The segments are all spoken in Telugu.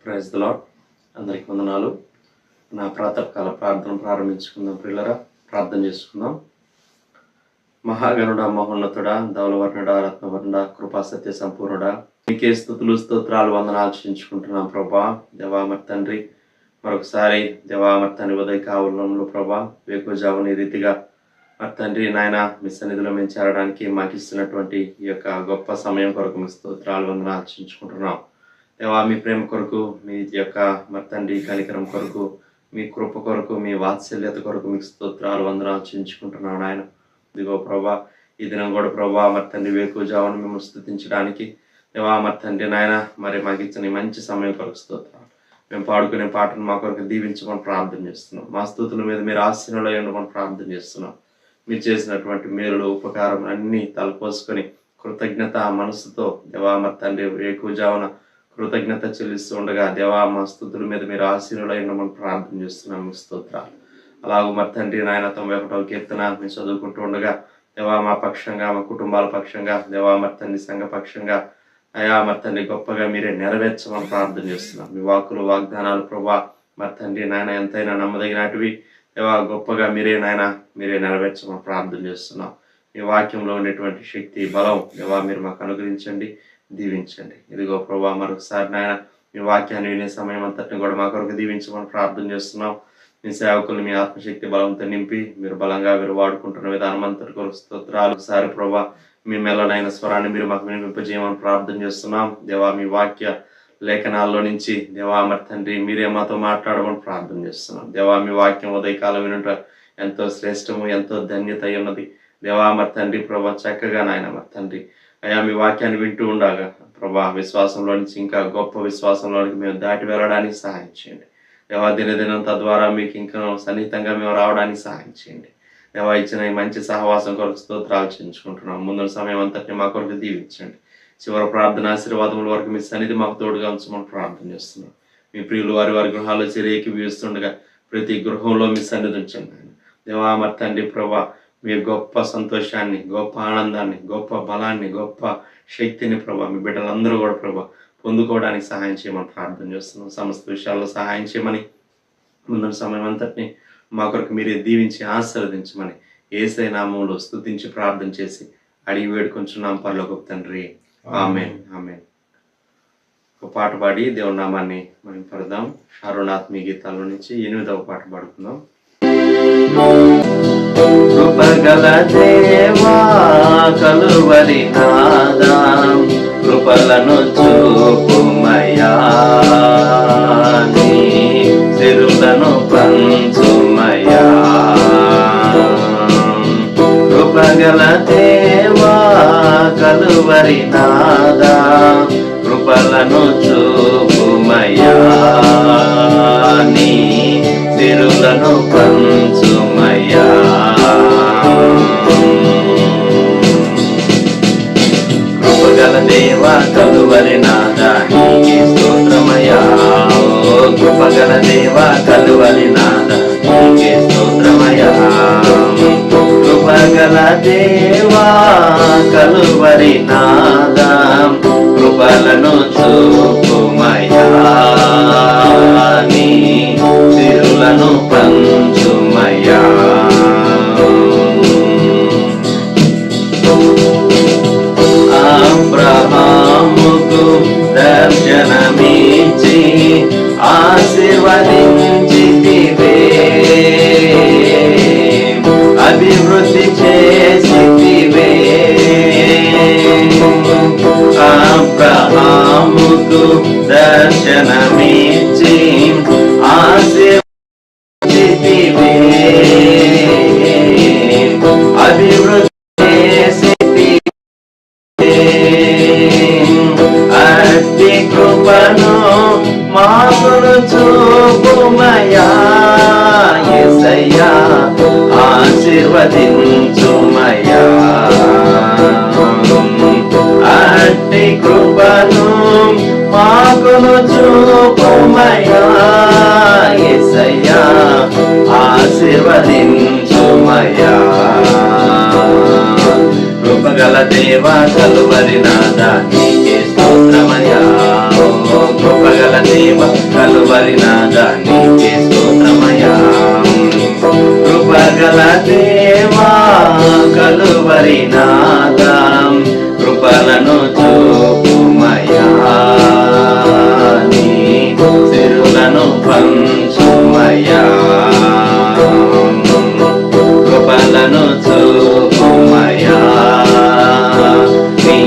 Praise the lord. అందరికి వందనాలు. నా ప్రాతకాల ప్రార్థన ప్రారంభించుకుందాం. పిల్లరా, ప్రార్థన చేసుకుందాం. మహాగణుడ, మహోన్నతుడా, ధవలవర్ణుడా, రత్నవర్ణుడ, కృపా సత్య సంపూర్ణుడా, నీకే స్తుతులు స్తోత్రాలు వందనాలు చెల్లించుకుంటున్నాం ప్రభా. దేవామర్ తండ్రి, మరొకసారి దేవామర్ తండ్రి ఉదయ కావలంలో ప్రభా వేకుజాముని రీతిగా మరి తండ్రి నాయన మీ సన్నిధిలో మేము చేరడానికి మాకు ఇస్తున్నటువంటి ఈ యొక్క గొప్ప సమయం కొరకు మీ స్తోత్రాలు వందనాలు చెల్లించుకుంటున్నాం. దేవా, మీ ప్రేమ కొరకు, మీ యొక్క మరి తండ్రి కనికరం కొరకు, మీ కృప కొరకు, మీ వాత్సల్యత కొరకు మీకు స్తోత్రాలు వందనాలు చెల్లించుకుంటున్నాం నాయన. ఇదిగో ప్రభా, ఈ దినం కూడా ప్రభా మరి తండ్రి వేకుజామును మిమ్మల్ని స్తుతించడానికి దేవా మరి తండ్రి నాయన మరి మాకు ఇచ్చిన ఈ మంచి సమయం కొరకు స్తోత్రాలు. మేము పాడుకునే పాటను మా కొరకు దీవించమని ప్రార్థన చేస్తున్నాం. మా స్తుతుల మీద మీరు ఆశీనులై ఉండమని ప్రార్థన చేస్తున్నాం. మీరు చేసినటువంటి మేలులు ఉపకారం అన్నీ తలపోసుకొని కృతజ్ఞత మనసుతో దేవా మరి తండ్రి వేకుజామున కృతజ్ఞత చెల్లిస్తూ ఉండగా దేవా మా స్తుతుల మీద మీరు ఆశీనులై ఉండమని ప్రార్థన చేస్తున్నాం. మీ స్తోత్రాలు. అలాగూ మరి తండ్రి నాయన 91వ కీర్తన మేము చదువుకుంటూ ఉండగా దేవా మా పక్షంగా, మా కుటుంబాల పక్షంగా, దేవా మరి తండ్రి సంఘ పక్షంగా అయా మరి తండ్రి గొప్పగా మీరే నెరవేర్చమని ప్రార్థన చేస్తున్నాం. మీ వాక్కులు వాగ్దానాలు ప్రభా మరి తండ్రి నాయన ఎంతైనా నమ్మదగినటివి దేవా, గొప్పగా మీరే నాయన మీరే నెరవేర్చమని ప్రార్థన చేస్తున్నాం. మీ వాక్యంలో ఉండేటువంటి శక్తి, బలం దేవా మీరు మాకు అనుగ్రహించండి, దీవించండి. ఇదిగో ప్రభా మరొకసారి నాయన మీ వాక్యాన్ని వినే సమయం అంతటిని కూడా మా కొరకు దీవించమని ప్రార్థన చేస్తున్నాం. మీ సేవకుల్ని మీ ఆత్మశక్తి బలంతో నింపి మీరు బలంగా మీరు వాడుకుంటున్న విధానం అంతటి కొరకు స్తోత్రాలు. ఒకసారి ప్రభా మీ మెల్లనైన స్వరాన్ని మీరు మాకు వినిపింపజేయమని ప్రార్థన చేస్తున్నాం. దేవా మీ వాక్య లేఖనాల్లో నుంచి దేవా మరి తండ్రి మీరే మాతో మాట్లాడమని ప్రార్థన చేస్తున్నాం. దేవా మీ వాక్యం ఉదయకాలం వినుట ఎంతో శ్రేష్టము, ఎంతో ధన్యత ఉన్నది. దేవా మరి తండ్రి ప్రభా చక్కగా నాయన మరి తండ్రి అయా మీ వాక్యాన్ని వింటూ ఉండగా ప్రభా విశ్వాసంలో నుంచి ఇంకా గొప్ప విశ్వాసంలోనికి మేము దాటి వెళ్ళడానికి సహాయం చేయండి. దేవా దినదినం తద్వారా మీకు ఇంకా సన్నిహితంగా మేము రావడానికి సహాయం చేయండి. దేవా ఇచ్చిన ఈ మంచి సహవాసం కొరకు స్తోత్రాలు చెల్లించుకుంటున్నాం. ముందు సమయం అంతటిని మా కొరకు దీవించండి. చివరి ప్రార్థన ఆశీర్వాదముల వరకు మీ సన్నిధి మాకు తోడుగా ఉంచమని ప్రార్థన చేస్తున్నాం. మీ ప్రియులు వారి వారి గృహాల్లో ఏకీభవిస్తుండగా ప్రతి గృహంలో మీ సన్నిధి ఉంచండి. దేవా మరి తండ్రి ప్రభా మీ గొప్ప సంతోషాన్ని, గొప్ప ఆనందాన్ని, గొప్ప బలాన్ని, గొప్ప శక్తిని ప్రభా మీ బిడ్డలందరూ కూడా ప్రభా పొందుకోవడానికి సహాయం చేయమని ప్రార్థన చేస్తున్నాం. సమస్త విషయాల్లో సహాయం చేయమని ముందు సమయం అంతటిని మా కొరకు మీరే దీవించి ఆశీర్వదించమని యేసయ్య నామములో స్తుతించి ప్రార్థన చేసి అడిగి వేడుకొంచున్నాం పరలోకపు తండ్రి. ఆమేన్, ఆమేన్. ఒక పాట పాడి దేవుని నామాన్ని మనం పడదాం. అరుణాత్మీయ గీతాల్లో నుంచి 8వ పాట పాడుకుందాం. కృపగల దేవా కలువరి నాదా కృపలను చూపుమయా, నీ సిరులను పంచుమయా. కృపగల దేవా కలువరి నాదా కృపలను చూపుమయా, నీ సిరులను పంచుమయా. కృపగల దేవా కలువరి నాదా నీకే స్తోత్రమయా. ఓ కృపగల దేవా కలువరి నాదా నీకే స్తోత్రమయా. కృపగల దేవా కలువరి నాదా కృపలను చూపుమయా, నీ సిరులను పంచుమయా. అబ్రహాముకు దర్శనమిచ్చి ఆశీర్వదించితివే, అభివృద్ధి చేసితివే. అబ్రహాముకు దర్శనమిచ్చి ఆశీర్వదించితివే, అభివృద్ధి అట్టి కృపను మాకును చూపుమయా. యేసయ్యా ఆశీర్వదించుమయా. అట్టి కృపను మాకును చూపుమయా. యేసయ్యా ఆశీర్వదించుమయా. కృపగల దేవా కలువరి నాదా నీకే స్తోత్రమయా. ఓ కృపగల దేవ కలువరి నాదా నీకే స్తోత్రమయ్యా. కృపగల దేవా కలువరి నాదా కృపలను చూపుమయ్యా. నీ సిరులను పంచుమయ్యా. కృపలను చూపుమయ్యా. నీ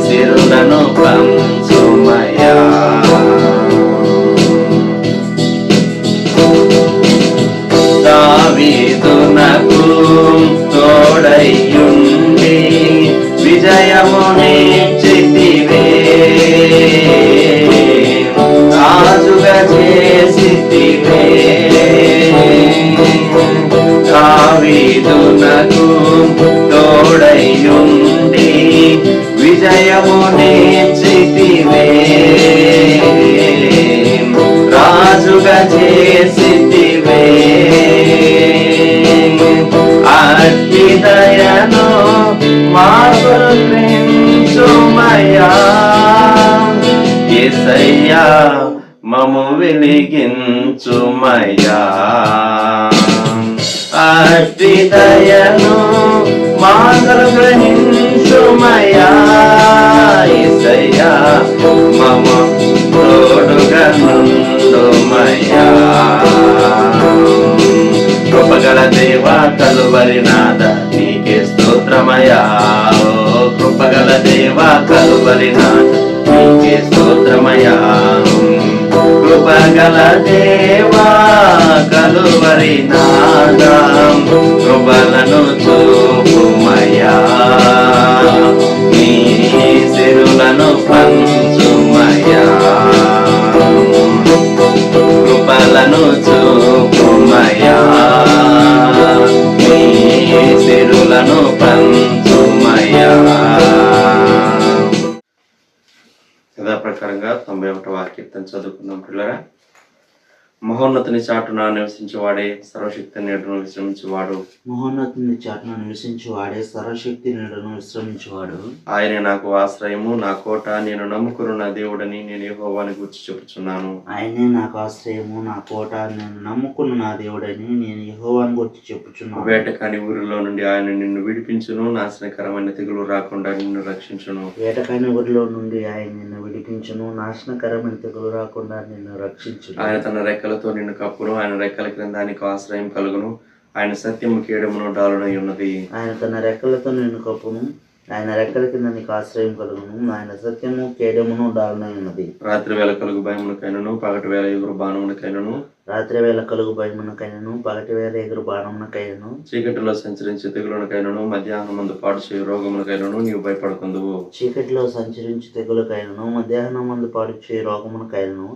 సిరులను పంచుమయ్యా. దావీదునకు తోడయ్యుండి విజయమునిచ్చితివే. రాజుగా చేసితివే. దావీదునకు తోడయ్యుండి విజయమునిచ్చితివే. రాజుగా చేసితివే. అట్టి దయను మాకు కృపించుమయ్యా. యేసయ్యా మము వెలిగించుమయ్యా. అట్టి దయను మాకు గ్రహించుమయ్యా. యేసయ్యా మము తోడుగా నుండుమయ్యా. కృపగల దేవా కలువరి నాదా నీకే స్తోత్రమయ్యా. కృపగల దేవా కలువరి నాదా నీకే స్తోత్రమయ్యా. కృపగల దేవా కలువరి నాదా కృపలను చూపుమయ్యా. నీ సిరులను పంచుమయ్యా. కృపలను చూపుమయ్యా. నీ సిరులను పంచుమయ్యా. యథాప్రకారంగా 91వ కీర్తన చదువుకుందాం పిల్లరా. మహోన్నతుని చాటున నివసించేవాడే సర్వశక్తి నీడను విశ్రమించేవాడు. మహోన్నతుని చాటున నివసించేవాడే సర్వశక్తి నీడను విశ్రమించేవాడు. ఆయనే నాకు ఆశ్రయము నా కోట, నేను నమ్ముకున్న నా దేవుడని నేను యెహోవాని గూర్చి చెప్పుచున్నాను. ఆయనే నాకు ఆశ్రయము నా కోట, నేను నమ్ముకున్న నా దేవుడని నేను యెహోవాని గూర్చి చెప్పుచున్నాను. వేటకాని ఊరిలో నుండి ఆయన నిన్ను విడిపించును. నాశనకరమైన తెగులు రాకుండా నిన్ను రక్షించును. వేటకాని ఊరిలో నుండి ఆయన నిన్ను విడిపించును. నాశనకరమైన తెగులు రాకుండా నిన్ను రక్షించును. ఆయన తన రెక్కలతో నిన్ను కప్పును. ఆయన రెక్కల క్రింద నీకు ఆశ్రయం కలుగును. ఆయన సత్యము కేడమును డాలునై ఉన్నది. ఆయన తన రెక్కలతో నిన్ను కప్పును. ఆయన రెక్కల కింద నీకు ఆశ్రయం కలుగును. ఆయన సత్యము కేడమును డాలునై ఉన్నది. రాత్రి వేళ కలుగు భయమునకైనను పగటి వేళ ఎగురు బాణమునకైనను. రాత్రి వేళ కలుగు భయమునకైనను పగటి వేళ ఎగురు బాణమునకైనను. చీకటిలో సంచరించే తెగులునకైనను మధ్యాహ్నం మందు పాడు చేయు రోగమునకైనను నీవు భయపడకుందువు. చీకటిలో సంచరించి తెగులకైనను మధ్యాహ్నం మందు పాడు చేయి రోగమునకైనను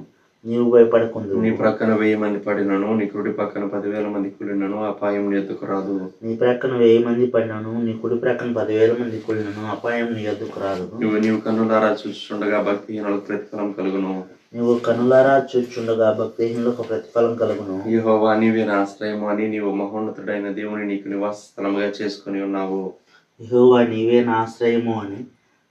నీవు భయపడకుందు. నీ ప్రక్కన 1000 మంది పడినను, నీ కుడి పక్కన 10,000 మంది కూలినను అపాయం నీ ఎద్దుకు రాదు. నీ ప్రక్కన 1000 మంది పడినను, నీ కుడి ప్రక్కన 10,000 మంది కూలినను అపాయం నీ ఎద్దుకు రాదు. నీవు కన్నులారా చూచుండగా భక్తిహీనులకు ప్రతిఫలం కలుగును. నీవు కనులారా చూచుండగా భక్తిహీనులకు ప్రతిఫలం కలుగును. యెహోవా నీవే నా ఆశ్రయము అని నీవు మహోన్నతుడైన దేవుని నీకు నివాస స్థలముగా చేసుకుని ఉన్నావు. యెహోవా నీవే నా ఆశ్రయము అని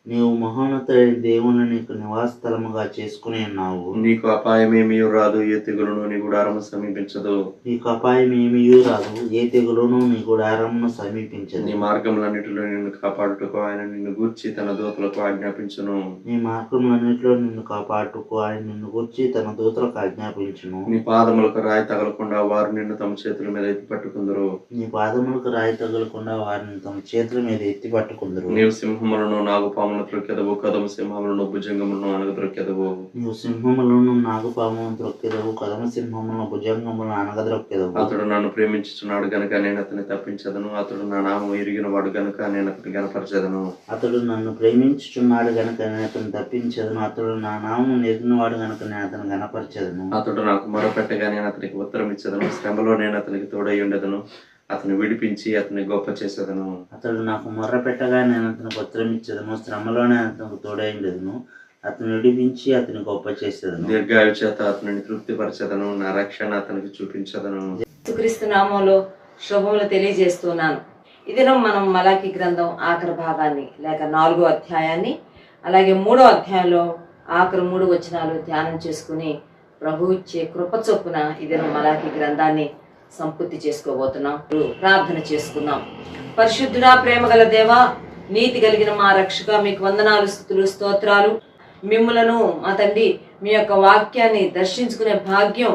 నీవు మహోన్నతుడైన దేవుని నీకు నివాస స్థలముగా చేసుకుని ఉన్నావు. నీకు అపాయమేమీ రాదు, ఏ తెగులును నీ గుడారము సమీపించదు. నీకు అపాయం ఏమీ రాదు, ఏ తెగులును నీ గుడారమును సమీపించదు. నీ మార్గములన్నిటిలో నిన్ను కాపాడుటకు ఆయన నిన్ను గూర్చి తన దూతలకు ఆజ్ఞాపించును. నీ మార్గములన్నిటిలో నిన్ను కాపాడుటకు ఆయన నిన్ను గూర్చి తన దూతలకు ఆజ్ఞాపించును. నీ పాదములకు రాయి తగలకుండా వారు నిన్ను తమ చేతుల మీద ఎత్తి పట్టుకుందరు. నీ పాదములకు రాయి తగలకుండా వారిని తమ చేతుల మీద ఎత్తి పట్టుకుందరు. నీవు సింహములను నాగుపాములను త్రొక్కెదవు, కదమ సింహములను భుజంగములను అనగద్రొక్కెదవు. నీవు సింహములను నాగుపాములను త్రొక్కెదవు, కదమ సింహములను భుజంగములను అనగద్రొక్కెదవు. అతడు నన్ను ప్రేమించుచున్నాడు గనుక నేను అతన్ని తప్పించదను. అతడు నా నామం ఎరిగిన వాడు గనుక నేను అతన్ని గనపరచెదను. అతడు నన్ను ప్రేమించుచున్నాడు గనుక నేను అతను తప్పించదను. అతడు నా నామం ఎరిగినవాడు గనుక నేను అతను గనపరచెదను. అతడు నాకు మొరపెట్టగా నేను అతనికి ఉత్తరం ఇచ్చేదను. శ్రమలో నేను అతనికి తోడై ఉండేదను. అతను విడిపించి అతన్ని గొప్ప చేసేదను. అతడు నాకు మొర్ర పెట్టగా నేను అతనికి ఉత్తరం ఇచ్చేదను. శ్రమలోనే అతనికి తోడైండెదను. అతను విడిపించి అతని గొప్ప చేసేదను. దీర్ఘాయు చేత అతనిని తృప్తిపరచెదను. నా రక్షణ అతనికి చూపించదను. యేసుక్రీస్తు నామములో శుభములు తెలియజేస్తున్నాను. ఈ దినం మనం మలాకి గ్రంథం ఆఖరి భాగాన్ని లేక 4వ అధ్యాయాన్ని అలాగే 3వ అధ్యాయంలో ఆఖరి 3 వచనాలు ధ్యానం చేసుకుని ప్రభు ఇచ్చే కృప చొప్పున ఇదే మలాకి గ్రంథాన్ని సంపూర్తి చేసుకోబోతున్నాం. ప్రార్థన చేసుకుందాం. పరిశుద్ధుడా, ప్రేమగల దేవా, నీతి కలిగిన మా రక్షక, మీకు వందనాలు, స్తుతులు, స్తోత్రాలు. మిమ్ములను మా తండ్రి మీ యొక్క వాక్యాన్ని దర్శించుకునే భాగ్యం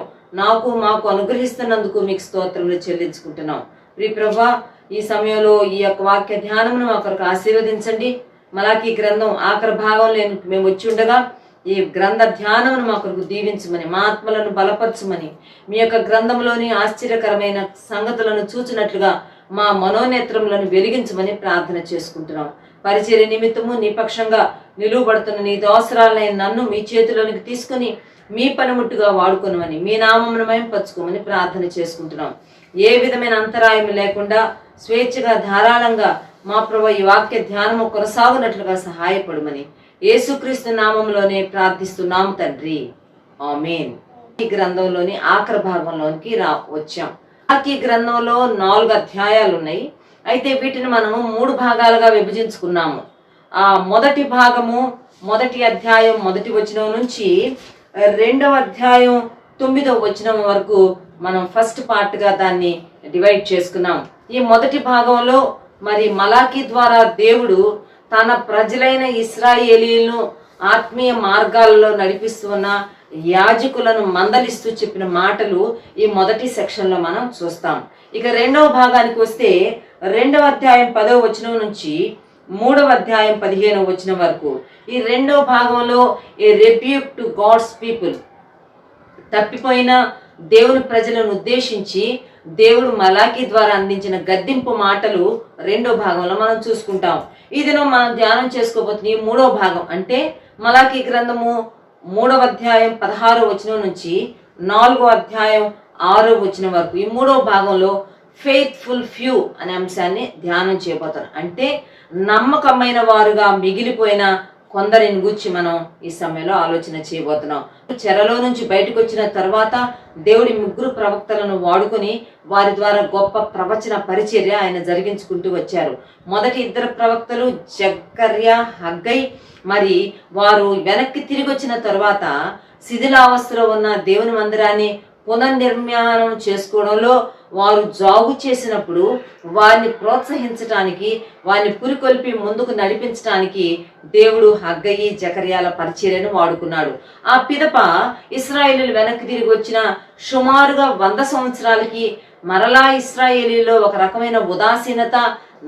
మాకు అనుగ్రహిస్తున్నందుకు మీకు స్తోత్రములు చెల్లించుకుంటున్నాం. ప్రియ ప్రభువా, ఈ సమయంలో ఈ యొక్క వాక్య ధ్యానమును మా కొరకు ఆశీర్వదించండి. మలాకి గ్రంథం ఆఖరి భాగంలో మేము వచ్చి ఉండగా ఈ గ్రంథ ధ్యానమును మా కొరకు దీవించమని, మా ఆత్మలను బలపరచమని, మీ యొక్క గ్రంథంలోని ఆశ్చర్యకరమైన సంగతులను చూచినట్లుగా మా మనోనేత్రములను వెలిగించమని ప్రార్థన చేసుకుంటున్నాం. పరిచర్య నిమిత్తము నీ పక్షంగా నిలువబడుతున్న నీ దోసరాలైన నన్ను మీ చేతిలోనికి తీసుకుని మీ పనిముట్టుగా వాడుకొనమని, మీ నామమును మహిమపరచుకోమని ప్రార్థన చేసుకుంటున్నాం. ఏ విధమైన అంతరాయం లేకుండా స్వేచ్ఛగా ధారాళంగా మా ప్రభువా ఈ వాక్య ధ్యానము కొనసాగునట్లుగా సహాయపడమని యేసుక్రీస్తు నామంలోనే ప్రార్థిస్తున్నాము తండ్రి, ఆమేన్. ఈ గ్రంథంలోని ఆఖరి భాగంలోనికి వచ్చాం. ఈ గ్రంథంలో 4 అధ్యాయాలు ఉన్నాయి. అయితే వీటిని మనము 3 భాగాలుగా విభజించుకున్నాము. ఆ మొదటి భాగము, మొదటి అధ్యాయం 1వ వచనం నుంచి 2వ అధ్యాయం 9వ వచనం వరకు మనం ఫస్ట్ పార్ట్ గా దాన్ని డివైడ్ చేసుకున్నాం. ఈ మొదటి భాగంలో మరి మలాకి ద్వారా దేవుడు తన ప్రజలైన ఇశ్రాయేలీలను ఆత్మీయ మార్గాలలో నడిపిస్తున్న యాజకులను మందలిస్తూ చెప్పిన మాటలు ఈ మొదటి సెక్షన్లో మనం చూస్తాం. ఇక 2వ భాగానికి వస్తే 2వ అధ్యాయం 10వ వచనం నుంచి 3వ అధ్యాయం 15వ వచనం వరకు ఈ 2వ భాగంలో ఏ రెబ్యూక్ టు గాడ్స్ పీపుల్, తప్పిపోయిన దేవుని ప్రజలను ఉద్దేశించి దేవుడు మలాకి ద్వారా అందించిన గద్దింపు మాటలు 2వ భాగంలో మనం చూసుకుంటాం. ఇది మనం ధ్యానం చేసుకోబోతున్న ఈ 3వ భాగం అంటే మలాకి గ్రంథము 3వ అధ్యాయం 16వ వచనం నుంచి 4వ అధ్యాయం 6వ వచనం వరకు ఈ 3వ భాగంలో ఫెయిత్ఫుల్ ఫ్యూ అనే అంశాన్ని ధ్యానం చేయబోతాం. అంటే నమ్మకమైన వారుగా మిగిలిపోయిన కొందరిని గూర్చి మనం ఈ సమయంలో ఆలోచన చేయబోతున్నాం. చెరలో నుంచి బయటకు వచ్చిన తర్వాత దేవుడి 3 ప్రవక్తలను వాడుకొని వారి ద్వారా గొప్ప ప్రవచన పరిచర్య ఆయన జరిగించుకుంటూ వచ్చారు. మొదటి 2 ప్రవక్తలు జకర్యా, హగ్గై. మరి వారు వెనక్కి తిరిగి వచ్చిన తర్వాత శిథిలావస్థలో ఉన్న దేవుని మందిరాన్ని పునర్నిర్మాణం చేసుకోవడంలో వారు జాగు చేసినప్పుడు వారిని ప్రోత్సహించడానికి, వారిని పురికొల్పి ముందుకు నడిపించడానికి దేవుడు హగ్గయి, జకర్యాల పరిచర్యను వాడుకున్నాడు. ఆ పిదప ఇశ్రాయేలీలు వెనక్కి తిరిగి వచ్చిన సుమారుగా 100 సంవత్సరాలకి మరలా ఇశ్రాయేలీలో ఒక రకమైన ఉదాసీనత,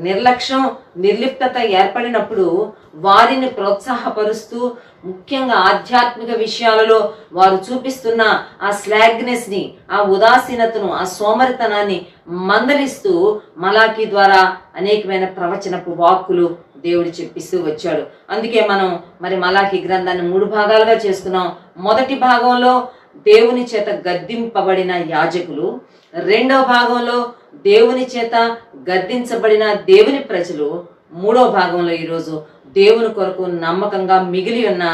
నిర్లక్ష్యం, నిర్లిప్తత ఏర్పడినప్పుడు వారిని ప్రోత్సాహపరుస్తూ ముఖ్యంగా ఆధ్యాత్మిక విషయాలలో వారు చూపిస్తున్న ఆ స్లాగ్నెస్ ని, ఆ ఉదాసీనతను, ఆ సోమరితనాన్ని మందలిస్తూ మలాకి ద్వారా అనేకమైన ప్రవచనపు వాక్కులు దేవుడు చెప్పిస్తూ వచ్చాడు. అందుకే మనం మరి మలాకి గ్రంథాన్ని 3 భాగాలుగా చేసుకున్నాం. మొదటి భాగంలో దేవుని చేత గద్దింపబడిన యాజకులు, 2వ భాగంలో దేవుని చేత గద్దించబడిన దేవుని ప్రజలు, 3వ భాగంలో ఈరోజు దేవుని కొరకు నమ్మకంగా మిగిలి ఉన్న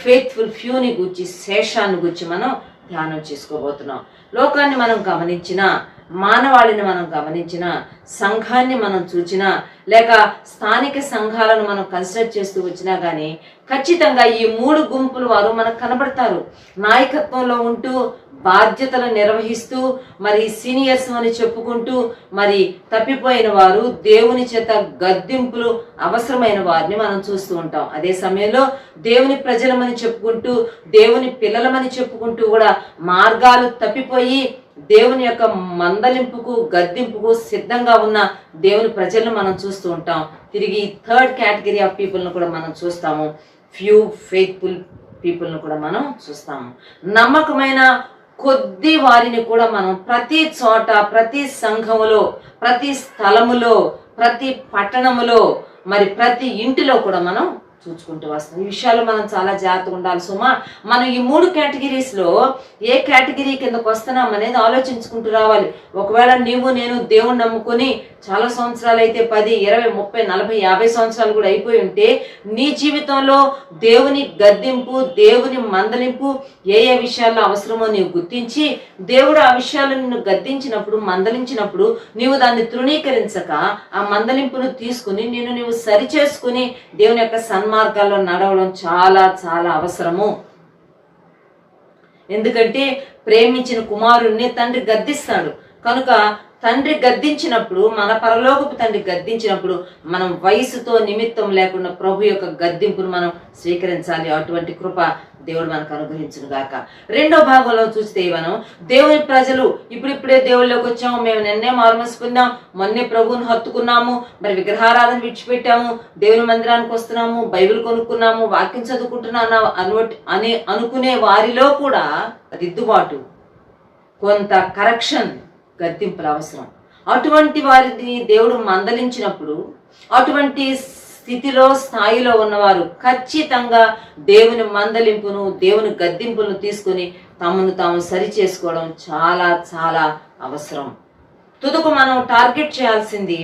ఫెయిత్ఫుల్ ఫ్యూని గురించి, శేషాన్ని గురించి మనం ధ్యానం చేసుకోబోతున్నాం. లోకాన్ని మనం గమనించిన, మానవాళిని మనం గమనించిన, సంఘాన్ని మనం చూచినా, లేక స్థానిక సంఘాలను మనం కన్సిడర్ చేస్తూ వచ్చినా కానీ ఖచ్చితంగా ఈ 3 గుంపులు వారు మనకు కనబడతారు. నాయకత్వంలో ఉంటూ, బాధ్యతలు నిర్వహిస్తూ, మరి సీనియర్స్ అని చెప్పుకుంటూ, మరి తప్పిపోయిన వారు, దేవుని చేత గద్దింపులు అవసరమైన వారిని మనం చూస్తూ ఉంటాం. అదే సమయంలో దేవుని ప్రజలమని చెప్పుకుంటూ, దేవుని పిల్లలమని చెప్పుకుంటూ కూడా మార్గాలు తప్పిపోయి దేవుని యొక్క మందలింపుకు, గద్దింపుకు సిద్ధంగా ఉన్న దేవుని ప్రజలను మనం చూస్తూ ఉంటాం. తిరిగి 3rd కేటగిరీ ఆఫ్ పీపుల్ను కూడా మనం చూస్తాము. ఫ్యూ ఫెయిత్ఫుల్ పీపుల్ను కూడా మనం చూస్తాము. నమ్మకమైన కొద్ది వారిని కూడా మనం ప్రతి చోట, ప్రతి సంఘములో, ప్రతి స్థలములో, ప్రతి పట్టణములో, మరి ప్రతి ఇంటిలో కూడా మనం చూసుకుంటూ వస్తాం. ఈ విషయాలు మనం చాలా జాగ్రత్తగా ఉండాలి సుమా. మనం ఈ 3 కేటగిరీస్లో ఏ కేటగిరీ కిందకు వస్తున్నాం అనేది ఆలోచించుకుంటూ రావాలి. ఒకవేళ నీవు నేను దేవుని నమ్ముకొని చాలా సంవత్సరాలు అయితే 10, 20, 30, 40, 50 సంవత్సరాలు కూడా అయిపోయి ఉంటే నీ జీవితంలో దేవుని గద్దింపు, దేవుని మందలింపు ఏ ఏ విషయాల్లో అవసరమో నీవు గుర్తించి, దేవుడు ఆ విషయాలను నిన్ను గద్దించినప్పుడు, మందలించినప్పుడు నీవు దాన్ని తృణీకరించక ఆ మందలింపును తీసుకుని నీవు సరిచేసుకుని దేవుని యొక్క సన్మార్గాల్లో నడవడం చాలా చాలా అవసరము. ఎందుకంటే ప్రేమించిన కుమారుణ్ణి తండ్రి గద్దిస్తాడు కనుక తండ్రి గద్దించినప్పుడు, మన పరలోకపు తండ్రి గద్దించినప్పుడు మనం వయసుతో నిమిత్తం లేకుండా ప్రభు యొక్క గద్దింపును మనం స్వీకరించాలి. అటువంటి కృప దేవుడు మనకు అనుగ్రహించును గాక. రెండో భాగంలో చూస్తే మనం దేవుని ప్రజలు ఇప్పుడిప్పుడే దేవుళ్ళలోకి వచ్చాము, మేము నిన్నే మారుమసుకున్నాం, మొన్నే ప్రభువుని హత్తుకున్నాము, మరి విగ్రహారాధన విడిచిపెట్టాము, దేవుని మందిరానికి వస్తున్నాము, బైబిల్ కొనుక్కున్నాము, వాక్యం చదువుకుంటున్నాను అని అనుకునే వారిలో కూడా దిద్దుబాటు, కొంత కరెక్షన్, గద్దింపుల అవసరం. అటువంటి వారిని దేవుడు మందలించినప్పుడు అటువంటి స్థితిలో స్థాయిలో ఉన్నవారు ఖచ్చితంగా దేవుని మందలింపును, దేవుని గద్దింపులను తీసుకొని తమను తాము సరి చేసుకోవడం చాలా చాలా అవసరం. తుదకు మనం టార్గెట్ చేయాల్సింది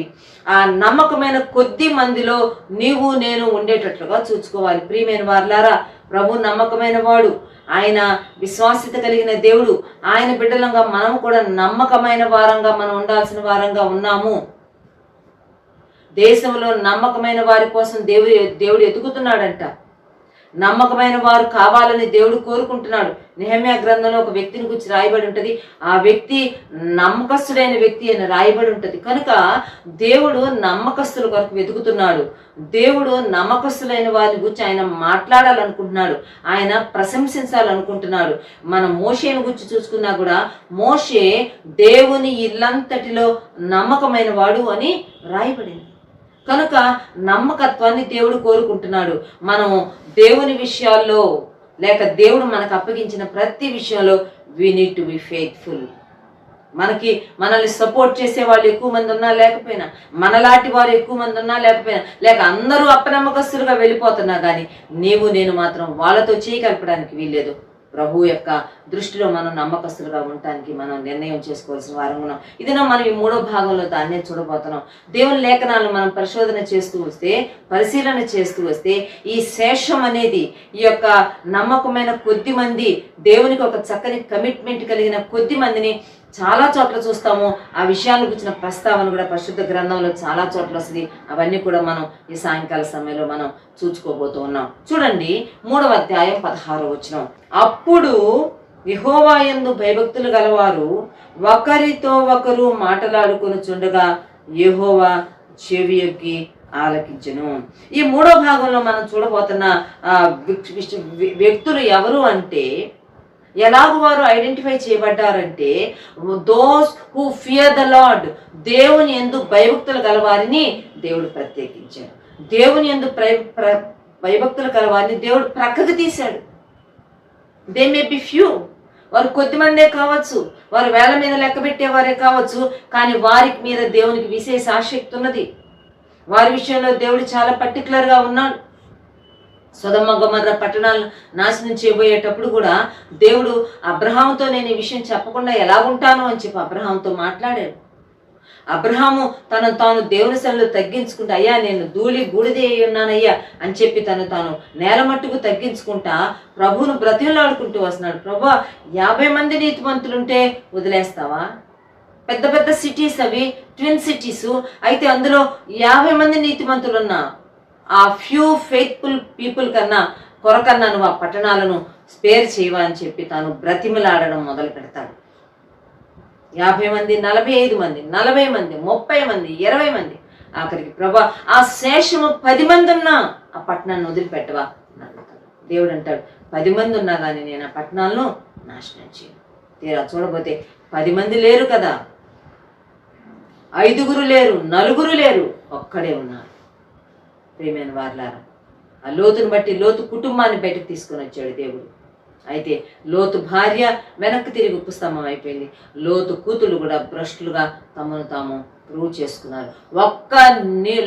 ఆ నమ్మకమైన కొద్ది మందిలో నీవు నేను ఉండేటట్లుగా చూసుకోవాలి. ప్రియమైన వారులారా, ప్రభు నమ్మకమైన వాడు, ఆయన విశ్వాస్యత కలిగిన దేవుడు. ఆయన బిడ్డలంగా మనం కూడా నమ్మకమైన వారంగా మనం ఉండాల్సిన వారంగా ఉన్నాము. దేశంలో నమ్మకమైన వారి కోసం దేవుడు ఎదుగుతున్నాడంట. నమ్మకమైన వారు కావాలని దేవుడు కోరుకుంటున్నాడు. నెహెమ్యా గ్రంథంలో ఒక వ్యక్తిని గురించి రాయబడి ఉంటుంది. ఆ వ్యక్తి నమ్మకస్తుడైన వ్యక్తి అని రాయబడి ఉంటుంది. కనుక దేవుడు నమ్మకస్తుల కొరకు వెతుకుతున్నాడు. దేవుడు నమ్మకస్తులైన వారిని గురించి ఆయన మాట్లాడాలనుకుంటున్నాడు, ఆయన ప్రశంసించాలనుకుంటున్నాడు. మనం మోషేను గురించి చూసుకున్నా కూడా మోషే దేవుని ఇల్లంతటిలో నమ్మకమైన వాడు అని రాయబడింది. కనుక నమ్మకత్వాన్ని దేవుడు కోరుకుంటున్నాడు. మనం దేవుని విషయాల్లో లేక దేవుడు మనకు అప్పగించిన ప్రతి విషయంలో we need to be faithful. మనల్ని సపోర్ట్ చేసే వాళ్ళు ఎక్కువ మంది ఉన్నా లేకపోయినా, మనలాంటి వారు ఎక్కువ మంది ఉన్నా లేకపోయినా, లేక అందరూ అపనమ్మకస్తులుగా వెళ్ళిపోతున్నా కానీ నీవు నేను మాత్రం వాళ్ళతో చేయి కలపడానికి వీల్లేదు. ప్రభు యొక్క దృష్టిలో మనం నమ్మకస్తులుగా ఉండటానికి మనం నిర్ణయం చేసుకోవాల్సిన వారం ఉన్నాం. ఇదినా మనం ఈ మూడో భాగంలో దాన్నే చూడబోతున్నాం. దేవుని లేఖనాలను మనం పరిశోధన చేస్తూ వస్తే, పరిశీలన చేస్తూ వస్తే, ఈ శేషం అనేది, ఈ యొక్క నమ్మకమైన కొద్ది మంది, దేవునికి ఒక చక్కని కమిట్మెంట్ కలిగిన కొద్ది మందిని చాలా చోట్ల చూస్తాము. ఆ విషయాన్ని గురించిన ప్రస్తావన కూడా పరిశుద్ధ గ్రంథంలో చాలా చోట్ల వస్తుంది. అవన్నీ కూడా మనం ఈ సాయంకాల సమయంలో మనం చూసుకోబోతూ ఉన్నాం. చూడండి 3వ అధ్యాయం 16వ వచనం. అప్పుడు యెహోవా యందు భయభక్తులు గలవారు ఒకరితో ఒకరు మాటలాడుకొనుచుండగా యెహోవా చెవియొగ్గి ఆలకించెను. ఈ 3వ భాగంలో మనం చూడబోతున్న వ్యక్తులు ఎవరు అంటే, ఎలాగూ వారు ఐడెంటిఫై చేయబడ్డారంటే, those who fear the lord, దేవుని యందు భయభక్తులు గలవారిని దేవుడు ప్రత్యేకించాడు. దేవుని యందు భయభక్తులు గలవారిని దేవుడు ప్రక్కకు తీశాడు. దే మే బి ఫ్యూ, వారు కొద్ది మందే కావచ్చు, వారు వేల మీద లెక్క పెట్టేవారే కావచ్చు, కానీ వారికి మీద దేవునికి విశేష ఆసక్తి ఉన్నది. వారి విషయంలో దేవుడు చాలా పర్టికులర్గా ఉన్నాడు. సొదొమ గొమొర్రా పట్టణాలను నాశనం చేయబోయేటప్పుడు కూడా దేవుడు అబ్రహాముతో నేను ఈ విషయం చెప్పకుండా ఎలా ఉంటాను అని చెప్పి అబ్రహాముతో మాట్లాడాడు. అబ్రహాము తాను దేవుని సన్నిధిలో తగ్గించుకుంటా, అయ్యా నేను ధూళి బూడిద అయి ఉన్నానయ్యా అని చెప్పి తాను నేల మట్టుకు తగ్గించుకుంటా ప్రభువును బ్రతిమలాడుకుంటూ వస్తున్నాడు. ప్రభు 50 మంది నీతిమంతులుంటే వదిలేస్తావా? పెద్ద పెద్ద సిటీస్ అవి, ట్విన్ సిటీస్, అయితే అందులో 50 మంది నీతిమంతులున్నా ఆ ఫ్యూ ఫెయిత్ఫుల్ పీపుల్ కొరకన్నా నువ్వు ఆ పట్టణాలను స్పేర్ చేయవా అని చెప్పి తాను బ్రతిమలాడడం మొదలు పెడతాడు. 50 మంది, 45 మంది, 40 మంది, 30 మంది, 20 మంది, ఆఖరికి ప్రభా ఆ శేషము 10 మంది ఉన్నా ఆ పట్టణాన్ని వదిలిపెట్టవా అని అడుగుతాడు. దేవుడు అంటాడు 10 మంది ఉన్నా కానీ నేను ఆ పట్టణాలను నాశనం చేయను. తీరా చూడబోతే 10 మంది లేరు కదా, 5 లేరు, 4 లేరు, ఒక్కడే ఉన్నారు. ప్రియమైన వారలారా, ఆ లోతుని బట్టి లోతు కుటుంబాన్ని బయటకు తీసుకొని వచ్చాడు దేవుడు. అయితే లోతు భార్య వెనక్కి తిరిగి ఉప్పుస్తంభం అయిపోయింది. లోతు కూతుళ్ళు కూడా భ్రష్టులుగా తమను తాము ప్రూవ్ చేసుకున్నారు.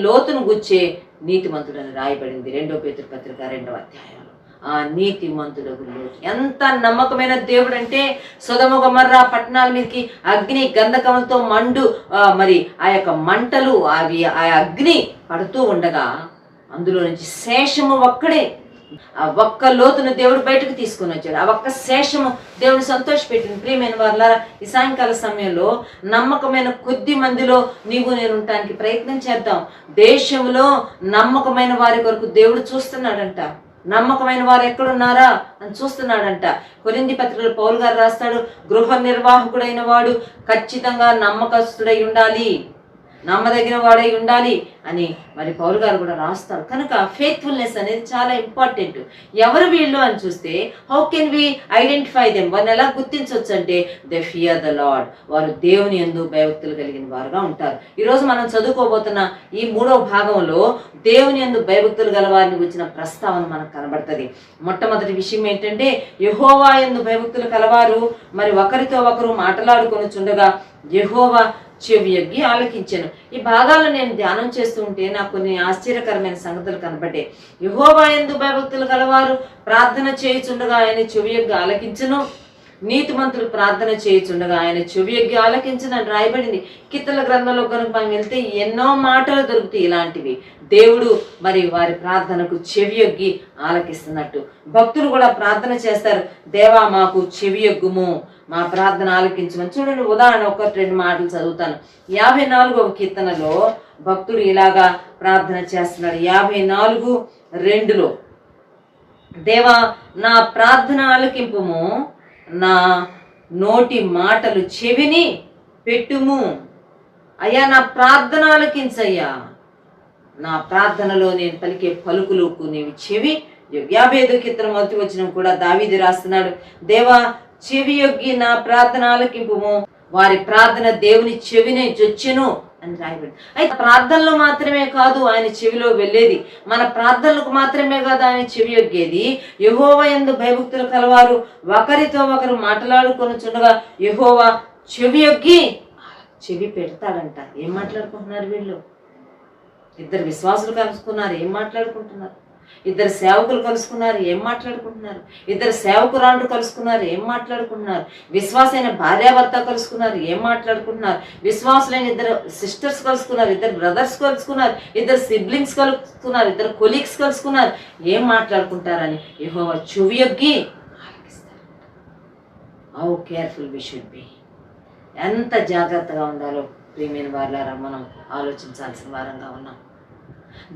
లోతును గుచ్చే నీతిమంతుడని రాయబడింది 2 పేతురు పత్రిక 2వ అధ్యాయంలో. ఆ నీతిమంతుడు లోతు ఎంత నమ్మకమైన దేవుడు అంటే, సొదొమ గొమొర్రా పట్టణాల మీదకి అగ్ని గంధకములతో మరి ఆ యొక్క మంటలు ఆ అగ్ని పడుతూ ఉండగా అందులో నుంచి శేషము ఒక్కడే ఆ ఒక్క లోతును దేవుడు బయటకు తీసుకొని వచ్చాడు. ఆ ఒక్క శేషము దేవుని సంతోషపెట్టింది. ప్రియమైన వారులారా, ఈ సాయంకాల సమయంలో నమ్మకమైన కొద్ది మందిలో నీవు నేను ఉండటానికి ప్రయత్నం చేద్దాం. దేశంలో నమ్మకమైన వారి కొరకు దేవుడు చూస్తున్నాడంట. నమ్మకమైన వారు ఎక్కడున్నారా అని చూస్తున్నాడంట. కొరింథీ పత్రికలో పౌలు గారు రాస్తాడు, గృహ నిర్వాహకుడైన వాడు ఖచ్చితంగా నమ్మకస్తుడై ఉండాలి, నమ్మదగిన వాడై ఉండాలి అని మరి పౌలు గారు కూడా రాస్తారు. కనుక ఫెయిత్ఫుల్నెస్ అనేది చాలా ఇంపార్టెంట్. ఎవరు వీళ్ళు అని చూస్తే how can we identify them, వారిని ఎలా గుర్తించవచ్చు అంటే దే ఫియర్ ద లార్డ్, వారు దేవుని యందు భయభక్తులు కలిగిన వారుగా ఉంటారు. ఈరోజు మనం చదువుకోబోతున్న ఈ 3వ భాగంలో దేవుని యందు భయభక్తులు గల వారిని గురించిన ప్రస్తావన మనకు కనబడుతుంది. మొట్టమొదటి విషయం ఏంటంటే యెహోవా యందు భయభక్తులు కలవారు మరి ఒకరితో ఒకరు మాట్లాడుకొనుచుండగా యెహోవా చెవి యొగ్గి ఆలకించాను. ఈ భాగాలను నేను ధ్యానం చేస్తూ ఉంటే నాకు కొన్ని ఆశ్చర్యకరమైన సంగతులు కనబడ్డాయి. యెహోవా యందు భయభక్తులు గలవారు ప్రార్థన చేయుచుండగా ఆయన చెవి యొగ్గి ఆలకించును, నీతిమంతులు ప్రార్థన చేయుచుండగా ఆయన చెవి యొగ్గి ఆలకించును అని రాయబడింది. కీర్తనల గ్రంథంలో కనుక మనం వెళ్తే ఎన్నో మాటలు దొరుకుతాయి ఇలాంటివి. దేవుడు మరి వారి ప్రార్థనకు చెవి యొగ్గి ఆలకిస్తున్నట్టు. భక్తులు కూడా ప్రార్థన చేస్తారు, దేవా మాకు చెవి యొగ్గుము, మా ప్రార్థన ఆలకించమని. చూడండి, ఉదాహరణ 1-2 మాటలు చదువుతాను. 54వ కీర్తనలో భక్తుడు ఇలాగా ప్రార్థన చేస్తున్నాడు. 54:2 దేవా నా ప్రార్థన ఆలకింపుము, నా నోటి మాటలు చెవిని పెట్టుము. అయ్యా నా ప్రార్థన ఆలకించయ్యా, నా ప్రార్థనలో నేను పలికే పలుకులకు నీవు చెవి. 55వ కీర్తన 1వ వచనం కూడా దావీదు రాస్తున్నాడు, దేవా చెవి యొగ్గి నా ప్రార్థన ఆలకింపుము, వారి ప్రార్థన దేవుని చెవిని జొచ్చెను అని రాయబడి. అయితే ప్రార్థనలో మాత్రమే కాదు ఆయన చెవిలో వెళ్ళేది, మన ప్రార్థనలకు మాత్రమే కాదు ఆయన చెవి యొగ్గేది. యెహోవా యందు భయభక్తులు కలవారు ఒకరితో ఒకరు మాట్లాడుకొనుచుండగా యెహోవా చెవి యొగ్గి చెవి పెడతాడంట. ఏం మాట్లాడుకుంటున్నారు వీళ్ళు? ఇద్దరు విశ్వాసులు కలుసుకున్నారు, ఏం మాట్లాడుకుంటున్నారు? ఇద్దరు సేవకులు కలుసుకున్నారు, ఏం మాట్లాడుకుంటున్నారు? ఇద్దరు సేవకురాండ్రు కలుసుకున్నారు, ఏం మాట్లాడుకుంటున్నారు? విశ్వాసైన భార్యాభర్త కలుసుకున్నారు, ఏం మాట్లాడుకుంటున్నారు? విశ్వాసులైన ఇద్దరు సిస్టర్స్ కలుసుకున్నారు, ఇద్దరు బ్రదర్స్ కలుసుకున్నారు, ఇద్దరు సిబ్లింగ్స్ కలుసుకున్నారు, ఇద్దరు కొలీగ్స్ కలుసుకున్నారు, ఏం మాట్లాడుకుంటారని యెహోవా చెవి యొగ్గి ఆలకిస్తారు. How careful we should be. ఎంత జాగ్రత్తగా ఉండాలో ప్రియమైన వారులారా మనం ఆలోచించాల్సిన వారంగా ఉన్నాం.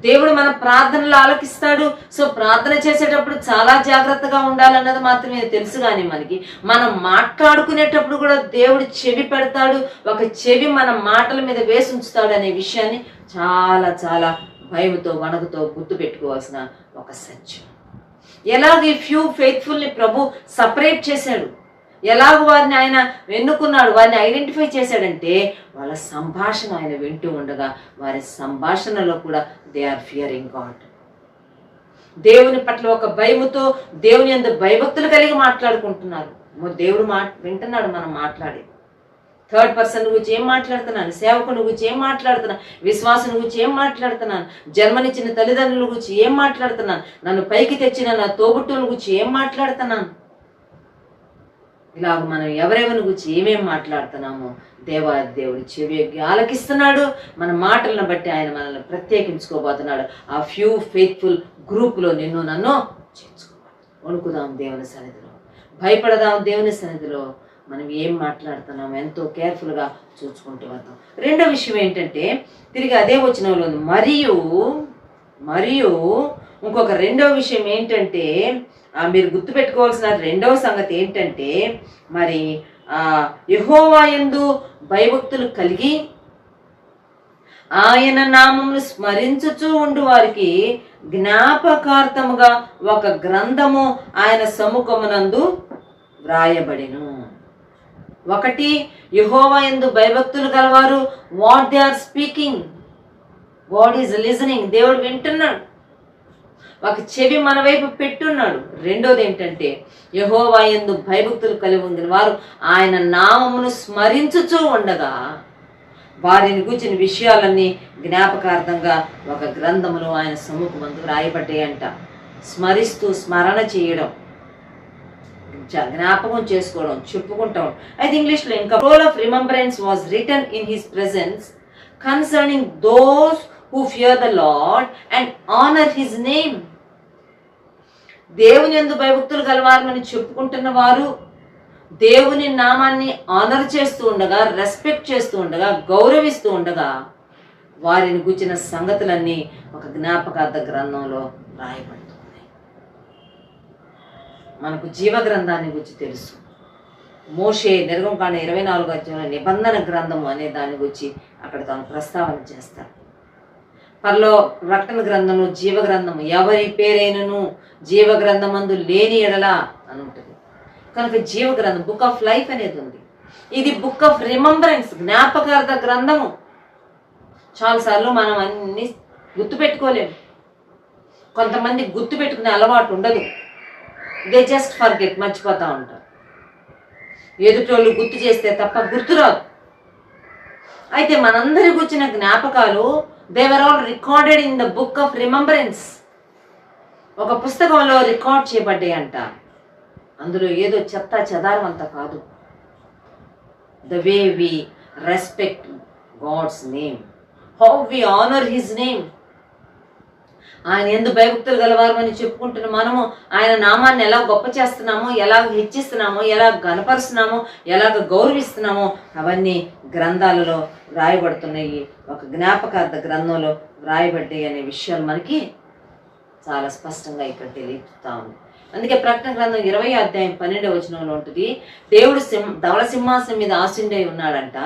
దేవుడు మన ప్రార్థనలు ఆలకిస్తాడు. సో ప్రార్థన చేసేటప్పుడు చాలా జాగ్రత్తగా ఉండాలన్నది మాత్రమే తెలుసు. కానీ మనకి మనం మాట్లాడుకునేటప్పుడు కూడా దేవుడు చెవి పెడతాడు, ఒక చెవి మన మాటల మీద వేసి ఉంచుతాడు అనే విషయాన్ని చాలా చాలా భయంతో వణుకుతో గుర్తు పెట్టుకోవాల్సిన ఒక సత్యం. ఎలాగ ఈ ఫ్యూ ఫెయిత్ఫుల్ని ప్రభు సపరేట్ చేశాడు, ఎలాగ వారిని ఆయన ఎన్నుకున్నాడు, వారిని ఐడెంటిఫై చేశాడంటే వాళ్ళ సంభాషణ ఆయన వింటూ ఉండగా వారి సంభాషణలో కూడా దే ఆర్ ఫియరింగ్ గాడ్. దేవుని పట్ల ఒక భయముతో దేవుని యందు భయభక్తులు కలిగి మాట్లాడుకుంటున్నారు. దేవుడు వింటున్నాడు మనం మాట్లాడి. థర్డ్ పర్సన్ గురించి ఏం మాట్లాడుతున్నాను, సేవకుని గురించి ఏం మాట్లాడుతున్నాను, విశ్వాసం గురించి ఏం మాట్లాడుతున్నాను, జన్మనిచ్చిన తల్లిదండ్రుల గురించి ఏం మాట్లాడుతున్నాను, నన్ను పైకి తెచ్చిన నా తోబుట్టువుల గురించి ఏం మాట్లాడుతున్నాను, ఇలాగ మనం ఎవరెవరి గురించి ఏమేమి మాట్లాడుతున్నామో దేవుడు చెవి యొగ్గి ఆలకిస్తున్నాడు. మన మాటలను బట్టి ఆయన మనల్ని ప్రత్యేకించుకోబోతున్నాడు. ఆ ఫ్యూ ఫెయిత్ఫుల్ గ్రూప్లో నిన్ను నన్ను చేర్చుకోవాలి. వణుకుదాం దేవుని సన్నిధిలో, భయపడదాం దేవుని సన్నిధిలో. మనం ఏం మాట్లాడుతున్నాం ఎంతో కేర్ఫుల్గా చూసుకుంటూ వద్దాం. రెండో విషయం ఏంటంటే తిరిగి అదే వచనంలో ఉంది. మరియు ఇంకొక రెండో విషయం ఏంటంటే మీరు గుర్తుపెట్టుకోవాల్సిన రెండవ సంగతి ఏంటంటే మరి యెహోవా యందు భయభక్తులు కలిగి ఆయన నామమును స్మరించుచూ ఉండు వారికి జ్ఞాపకార్థముగా ఒక గ్రంథము ఆయన సముఖమునందు వ్రాయబడెను. ఒకటి, యెహోవా యందు భయభక్తులు గలవారు what they are speaking, God is listening, దేవుడు వింటున్నాడు, ఒక చెవి మన వైపు పెట్టున్నాడు. రెండోది ఏంటంటే యెహోవా యందు భయభక్తులు కలిగి ఉండిన వారు ఆయన నామమును స్మరించుచూ ఉండగా వారిని గురించిన విషయాలన్నీ జ్ఞాపకార్థంగా ఒక గ్రంథములో ఆయన సముఖమందు రాయబడ్డాయంట. స్మరిస్తూ స్మరణ చేయడం, జ్ఞాపకం చేసుకోవడం, చెప్పుకుంటాం. అయితే ఇంగ్లీష్లో ఇంకా roll of remembrance was written in his presence concerning those who fear the Lord and honor his name. దేవుని యందు భయభక్తులు గలవారమని చెప్పుకుంటున్న వారు దేవుని నామాన్ని ఆనర్ చేస్తూ ఉండగా, రెస్పెక్ట్ చేస్తూ ఉండగా, గౌరవిస్తూ ఉండగా వారిని గుచ్చిన సంగతులన్నీ ఒక జ్ఞాపకార్థ గ్రంథంలో రాయబడుతున్నాయి. మనకు జీవ గ్రంథాన్ని గురించి తెలుసు. మోషే నిర్గమకాండ 24వ అధ్యాయంలో నిబంధన గ్రంథము అనే దాని గురించి అక్కడ తాను ప్రస్తావన చేస్తాడు. పరలో ప్రకటన గ్రంథంలో జీవ గ్రంథము ఎవరి పేరైనను జీవ గ్రంథమందు లేని ఎడలా అని ఉంటుంది. కనుక జీవ గ్రంథం, బుక్ ఆఫ్ లైఫ్ అనేది ఉంది. ఇది బుక్ ఆఫ్ రిమెంబరెన్స్, జ్ఞాపకార్థ గ్రంథము. చాలాసార్లు మనం అన్ని గుర్తుపెట్టుకోలేము. కొంతమంది గుర్తు పెట్టుకునే అలవాటు ఉండదు. దే జస్ట్ ఫర్గెట్, మర్చిపోతూ ఉంటారు. ఎదుటోళ్ళు గుర్తు చేస్తే తప్ప గుర్తురాదు. అయితే మనందరి గురించిన జ్ఞాపకాలు they were all recorded in the book of remembrance. ఒక పుస్తకంలో రికార్డ్ చేయబడ్డాయి అంట. అందులో ఏదో చెత్త చెదారం అంతా కాదు. The way we respect God's name, how we honour his name. ఆయన యందు భయభక్తులు గలవారమని చెప్పుకుంటున్న మనము ఆయన నామాన్ని ఎలా గొప్ప చేస్తున్నామో, ఎలా హెచ్చిస్తున్నామో, ఎలా గణపరుస్తున్నామో, ఎలాగ గౌరవిస్తున్నామో అవన్నీ గ్రంథాలలో వ్రాయబడుతున్నాయి. ఒక జ్ఞాపకార్థ గ్రంథంలో వ్రాయబడ్డాయి అనే విషయాలు మనకి చాలా స్పష్టంగా ఇక్కడ తెలియజేస్తా ఉంది. అందుకే ప్రకటన గ్రంథం 20వ అధ్యాయం 12వ వచనంలో ఉంటుంది, దేవుడు ధవళ సింహాసనం మీద ఆసీనుడై ఉన్నాడంట.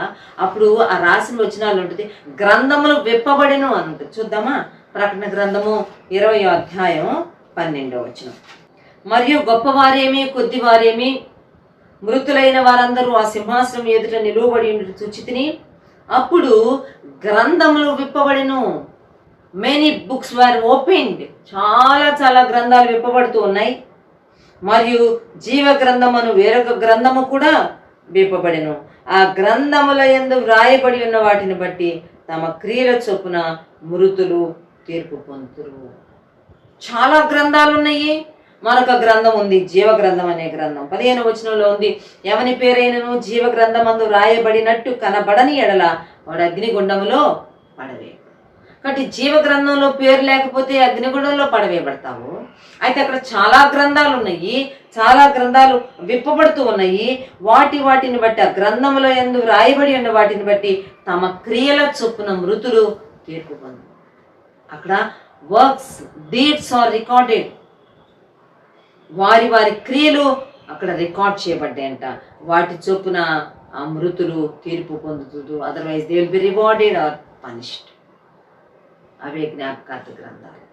అప్పుడు ఆ రాసిన వచనాలు ఉంటుంది, గ్రంథములు విప్పబడిను అని ఉంటుంది. చూద్దామా? ప్రకటన గ్రంథము 20వ అధ్యాయం 12వ వచనం. మరియు గొప్పవారేమి కొద్దివారేమి మృతులైన వారందరూ ఆ సింహాసనం ఎదుట నిలువబడి చూచితిని. అప్పుడు గ్రంథములు విప్పబడిను. Many books were opened. చాలా గ్రంథాలు విప్పబడుతూ ఉన్నాయి. మరియు జీవ గ్రంథమును వేరొక గ్రంథము కూడా విప్పబడిను. ఆ గ్రంథముల యందు వ్రాయబడి ఉన్న వాటిని బట్టి తమ క్రియల చొప్పున మృతులు తీర్పు పొందుతురు. చాలా గ్రంథాలు ఉన్నాయి. మరొక గ్రంథం ఉంది, జీవ గ్రంథం అనే గ్రంథం. 15వ వచనంలో ఉంది, ఎవని పేరైనను జీవ గ్రంథమందు రాయబడినట్టు కనబడని ఎడల వాడు అగ్నిగుండములో పడవే. కాబట్టి జీవ గ్రంథంలో పేరు లేకపోతే అగ్నిగుండంలో పడవేయబడతావు. అయితే అక్కడ చాలా గ్రంథాలు ఉన్నాయి, చాలా గ్రంథాలు విప్పబడుతూ ఉన్నాయి. వాటిని బట్టి ఆ గ్రంథములో యందు రాయబడి ఉన్న వాటిని బట్టి తమ క్రియల చొప్పున మృతులు తీర్పు పొందు. అక్కడ వర్క్స్, డీడ్స్ ఆర్ రికార్డెడ్. వారి క్రియలు అక్కడ రికార్డ్ చేయబడ్డాయంట. వాటి చొప్పున ఆ మృతులు తీర్పు పొందుతూ, otherwise they will be rewarded or punished. అవే జ్ఞాపకార్థ గ్రంథాలు.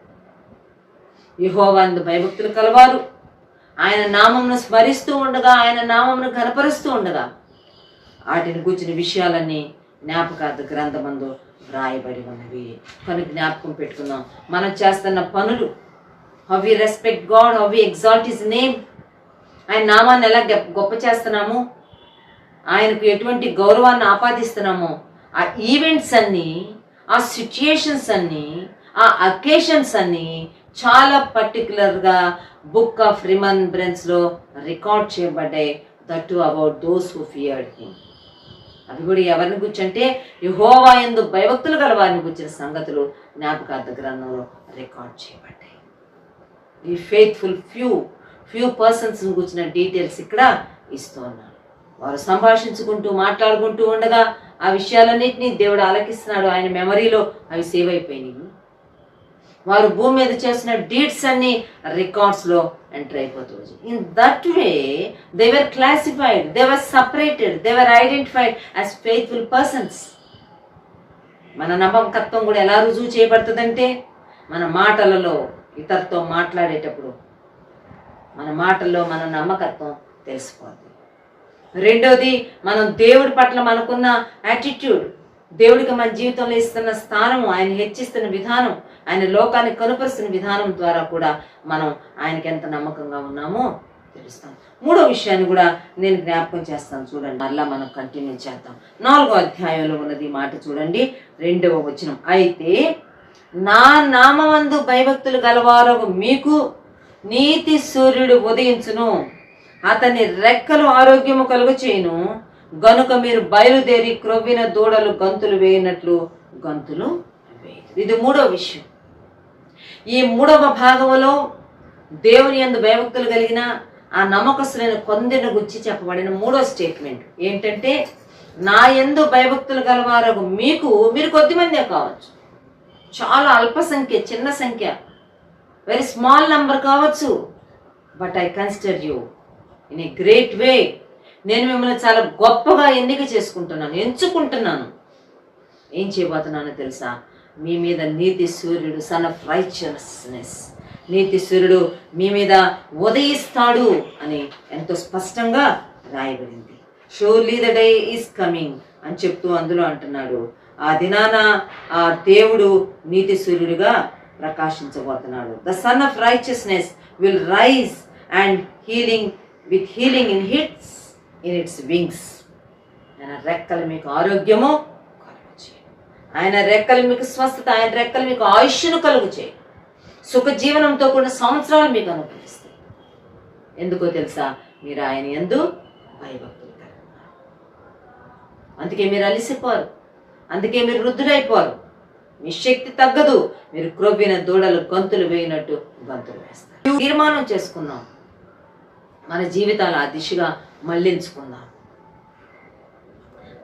యెహోవాను భయభక్తులు కలవారు ఆయన నామమును స్మరిస్తూ ఉండగా, ఆయన నామమును ఘనపరుస్తూ ఉండగా వాటిని కూర్చున్న విషయాలన్నీ జ్ఞాపకార్థ గ్రంథమందు వ్రాయబడి ఉన్నవి. కనుక జ్ఞాపకం పెట్టుకుందాం. మనం చేస్తున్న పనులు, how we respect God, how we exalt his name. ఆయన నామాన్ని ఎలా గొప్ప చేస్తున్నాము, ఆయనకు ఎటువంటి గౌరవాన్ని ఆపాదిస్తున్నామో, ఆ ఈవెంట్స్ అన్నీ, ఆ సిచ్యుయేషన్స్ అన్నీ, ఆ అకేషన్స్ అన్నీ చాలా పర్టికులర్గా బుక్ ఆఫ్ రిమెంబరెన్స్లో రికార్డ్ చేయబడ్డాయి. That to about those who feared him. అవి కూడా ఎవరిని గురించి అంటే యెహోవా యందు భయభక్తులు గల వారిని గురించిన సంగతులు జ్ఞాపకార్థ గ్రంథంలో రికార్డ్ చేయబడ్డాయి. ఈ ఫెయిత్ఫుల్ ఫ్యూ పర్సన్స్ గురించిన డీటెయిల్స్ ఇక్కడ ఇస్తూ ఉన్నారు. వారు సంభాషించుకుంటూ మాట్లాడుకుంటూ ఉండగా ఆ విషయాలన్నింటినీ దేవుడు ఆలకిస్తున్నాడు. ఆయన మెమరీలో అవి సేవ్ అయిపోయినాయి. వారు భూమి మీద చేసిన డీడ్స్ అన్ని రికార్డ్స్లో ఎంటర్ అయిపోతుంది. In that way they were classified, they were separated, they were identified as faithful persons. మన నమ్మకత్వం కూడా ఎలా రుజువు చేయబడుతుందంటే మన మాటలలో, ఇతరుతో మాట్లాడేటప్పుడు మన మాటల్లో మన నమ్మకత్వం తెలిసిపోతుంది. రెండోది, మనం దేవుడి పట్ల మనకున్న యాటిట్యూడ్, దేవుడికి మన జీవితంలో ఇస్తున్న స్థానము, ఆయన హెచ్చిస్తున్న విధానం, ఆయన లోకాన్ని కనుపరుస్తున్న విధానం ద్వారా కూడా మనం ఆయనకి ఎంత నమ్మకంగా ఉన్నామో తెలుస్తాం. మూడో విషయాన్ని కూడా నేను జ్ఞాపకం చేస్తాను. చూడండి, మళ్ళా మనం కంటిన్యూ చేద్దాం. 4వ అధ్యాయంలో ఉన్నది మాట చూడండి, 2వ వచనం. అయితే నా నామమందు భయభక్తులు గలవారు మీకు నీతి సూర్యుడు ఉదయించును, అతని రెక్కలు ఆరోగ్యము కలుగు చేయును, గనుక మీరు బయలుదేరి క్రొవ్విన దూడలు గంతులు వేయినట్లు గంతులు వేయదు. ఇది మూడో విషయం. ఈ 3వ భాగంలో దేవుని యందు భయభక్తులు కలిగిన ఆ నమ్మకస్తులైన కొందరిని గురించి చెప్పబడిన 3వ స్టేట్మెంట్ ఏంటంటే, నా యందు భయభక్తులు గలవారు మీరు కొద్దిమందే కావచ్చు, చాలా అల్ప సంఖ్య, చిన్న సంఖ్య, వెరీ స్మాల్ నంబర్ కావచ్చు, but I consider you in a great way. నేను మిమ్మల్ని చాలా గొప్పగా ఎంచుకుంటున్నాను. ఏం చేయబోతున్నానో తెలుసా? మీ మీద నీతి సూర్యుడు, సన్ ఆఫ్ రైచియస్నెస్, నీతి సూర్యుడు మీ మీద ఉదయిస్తాడు అని ఎంతో స్పష్టంగా రాయబడింది. Surely the day is coming అని చెప్తూ అందులో అంటున్నాడు, ఆ దినాన ఆ దేవుడు నీతి సూర్యుడిగా ప్రకాశించబోతున్నాడు. The sun of righteousness will rise and healing in its wings. ఆయన రెక్కలు మీకు ఆరోగ్యము కలుగు చేయి, ఆయన రెక్కలు మీకు స్వస్థత, ఆయన రెక్కలు మీకు ఆయుష్ను కలుగు చేయి, సుఖ జీవనంతో కూడిన సంవత్సరాలు మీకు అనుగ్రహిస్తాయి. ఎందుకో తెలుసా? మీరు ఆయన యందు భయభక్తులు కలిగి ఉన్నారు. అందుకే మీరు అలిసిపోరు, అందుకే మీరు వృద్ధులైపోరు, మీ శక్తి తగ్గదు. మీరు క్రొవ్విన దూడలు గంతులు వేయినట్టు గంతులు వేస్తారు. తీర్మానం చేసుకుందాం, మన జీవితాలు ఆ దిశగా మళ్లించుకుందాం.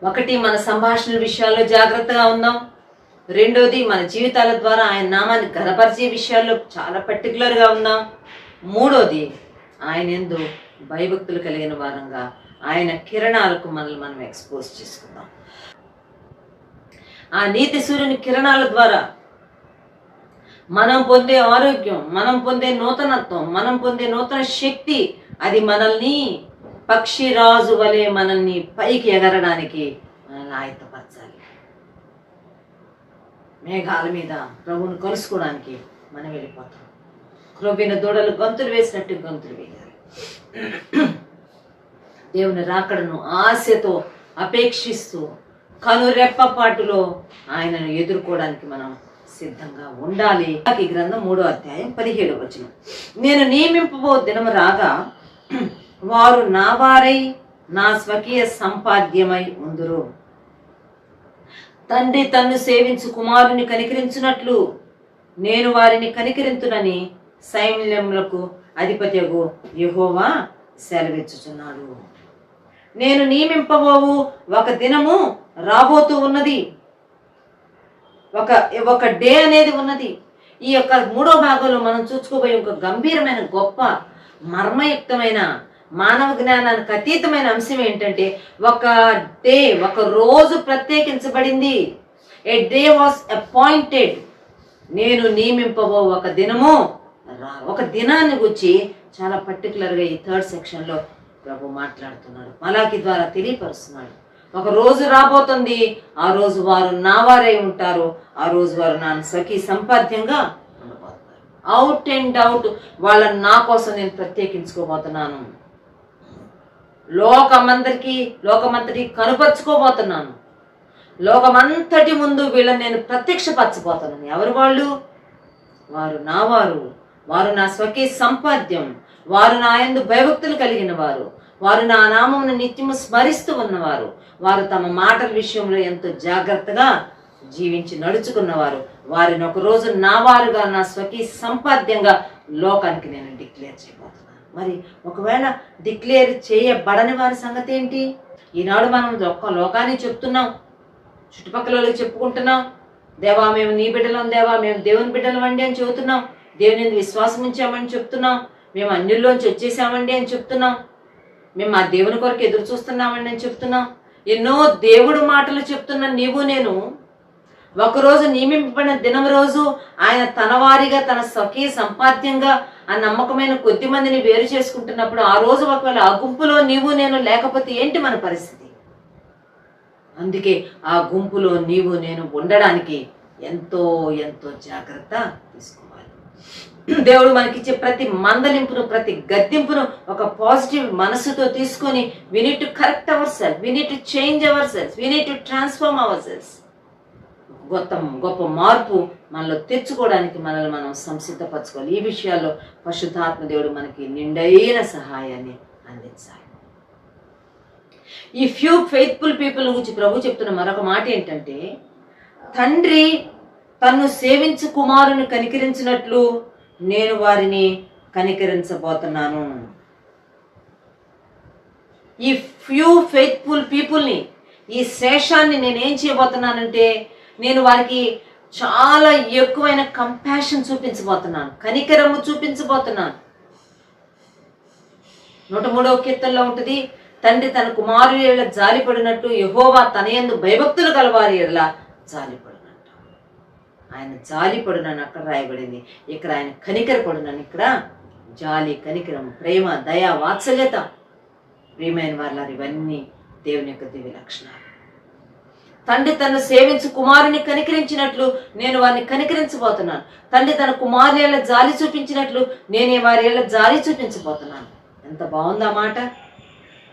ఒకటి, మన సంభాషణల విషయాల్లో జాగ్రత్తగా ఉందాం. రెండోది, మన జీవితాల ద్వారా ఆయన నామాన్ని ఘనపరిచే విషయాల్లో చాలా పర్టికులర్గా ఉందాం. మూడోది, ఆయన యందు భయభక్తులు కలిగిన వారంగా ఆయన కిరణాలకు మనల్ని మనం ఎక్స్పోజ్ చేసుకుందాం. ఆ నీతి సూర్యుని కిరణాల ద్వారా మనం పొందే ఆరోగ్యం, మనం పొందే నూతనత్వం, మనం పొందే నూతన శక్తి, అది మనల్ని పక్షిరాజు వలె మనల్ని పైకి ఎగరడానికి మనల్ని ఆయత్తపరచాలి. మేఘాల మీద ప్రభువును కలుసుకోవడానికి మనం వెళ్ళిపోతాం. క్రొవ్విన దూడలు గంతులు వేసినట్టు గంతులు వేయాలి. దేవుని రాకడను ఆశతో అపేక్షిస్తూ కనురెప్పపాటులో ఆయనను ఎదుర్కోవడానికి మనం సిద్ధంగా ఉండాలి. ఈ గ్రంథం 3వ అధ్యాయం 17వ వచనం, నేను నియమింపబో దినము రాగా వారు నా వారై నా స్వకీయ సంపాద్యమై ఉందురు. తండ్రి తన్ను సేవించు కుమారుని కనికరించున్నట్లు నేను వారిని కనికరింతునని సైన్యములకు అధిపతియగు యెహోవా సెలవిచ్చుచున్నాడు. నేను నియమింపబోవు ఒక దినము రాబోతూ ఉన్నది, ఒక డే అనేది ఉన్నది. ఈ యొక్క 3వ భాగంలో మనం చూసుకోబోయే ఒక గంభీరమైన, గొప్ప, మర్మయుక్తమైన, మానవ జ్ఞానానికి అతీతమైన అంశం ఏంటంటే, ఒక డే, ఒక రోజు ప్రత్యేకించబడింది. ఏ డే వాస్ అపాయింటెడ్. నేను నియమింపబో ఒక దినము ఒక దినాన్ని గురించి చాలా పర్టికులర్గా ఈ 3rd సెక్షన్లో ప్రభు మాట్లాడుతున్నాడు, మలాకి ద్వారా తెలియపరుస్తున్నాడు. ఒక రోజు రాబోతుంది, ఆ రోజు వారు నా వారై ఉంటారు, ఆ రోజు వారు నా స్వకీయ సంపాద్యంగా ఉండబోతున్నారు. అవుట్ అండ్ అవుట్ వాళ్ళని నా కోసం నేను ప్రత్యేకించుకోబోతున్నాను. లోకమంతటి కనుపరుచుకోబోతున్నాను. లోకమంతటి ముందు వీళ్ళని నేను ప్రత్యక్షపరచబోతున్నాను. ఎవరు వాళ్ళు? వారు నా వారు, వారు నా స్వకీయ సంపాద్యం, వారు నా యందు భయభక్తులు కలిగిన వారు, వారు నా నామమును నిత్యము స్మరిస్తూ ఉన్నవారు, వారు తమ మాటల విషయంలో ఎంతో జాగ్రత్తగా జీవించి నడుచుకున్నవారు. వారిని ఒక రోజు నా వారుగా, నా స్వకీయ సంపాద్యంగా లోకానికి నేను డిక్లేర్ చేయబోతున్నాను. మరి ఒకవేళ డిక్లేర్ చేయబడని వారి సంగతి ఏంటి? ఈనాడు మనం ఒక్క లోకాన్ని చెప్తున్నాం, చుట్టుపక్కల వాళ్ళకి చెప్పుకుంటున్నాం, దేవా మేము నీ బిడ్డలం, దేవా మేము దేవుని బిడ్డలం అండి అని చెబుతున్నాం, దేవుని విశ్వాసం ఉంచామని చెప్తున్నాం, మేము అన్యుల్లోంచి వచ్చేసామండి అని చెప్తున్నాం, మేము ఆ దేవుని కొరకు ఎదురు చూస్తున్నామండి అని చెప్తున్నాం. ఎన్నో దేవుడు మాటలు చెప్తున్న నీవు నేను ఒకరోజు నియమింపబడిన దినం రోజు ఆయన తన వారిగా, తన స్వకీయ సంపాద్యంగా ఆ నమ్మకమైన కొద్ది మందిని వేరు చేసుకుంటున్నప్పుడు, ఆ రోజు ఒకవేళ ఆ గుంపులో నీవు నేను లేకపోతే ఏంటి మన పరిస్థితి? అందుకే ఆ గుంపులో నీవు నేను ఉండడానికి ఎంతో ఎంతో జాగ్రత్త తీసుకోవాలి. దేవుడు మనకిచ్చే ప్రతి మందలింపును, ప్రతి గద్దింపును ఒక పాజిటివ్ మనసుతో తీసుకొని, we need to correct ourselves, we need to change ourselves, we need to transform ourselves. గొప్ప మార్పు మనలో తెచ్చుకోవడానికి మనల్ని మనం సంసిద్ధపరచుకోవాలి. ఈ విషయాల్లో పరిశుద్ధాత్మ దేవుడు మనకి నిండైన సహాయాన్ని అందించాలి. ఈ ఫ్యూ ఫెయిత్ఫుల్ పీపుల్ గురించి ప్రభు చెప్తున్న మరొక మాట ఏంటంటే, తండ్రి తన్ను సేవించు కుమారుని కనికరించినట్లు నేను వారిని కనికరించబోతున్నాను. ఈ ఫ్యూ ఫెయిత్ఫుల్ పీపుల్ని, ఈ శేషాన్ని నేనేం చేయబోతున్నానంటే, నేను వారికి చాలా ఎక్కువైన కంపాషన్ చూపించబోతున్నాను, కనికరము చూపించబోతున్నాను. 103వ కీర్తనలో ఉంటుంది, తండ్రి తన కుమారుల ఎడల జాలిపడినట్టు యెహోవా తన యందు భయభక్తులు గలవారి ఎడల జాలిపడినట్టు. ఆయన జాలిపడునని అక్కడ రాయబడింది, ఇక్కడ ఆయన కనికరపడునని ఇక్కడ జాలి, కనికరం, ప్రేమ, దయ, వాత్సల్యత. ప్రియమైన వారు, ఇవన్నీ దేవుని యొక్క దివ్య లక్షణాలు. తండ్రి తను సేవించు కుమారుని కనికరించినట్లు నేను వారిని కనికరించబోతున్నాను. తండ్రి తన కుమారుల జాలి చూపించినట్లు నేనే వారి ఏళ్ళ జాలి చూపించబోతున్నాను. ఎంత బాగుందా మాట!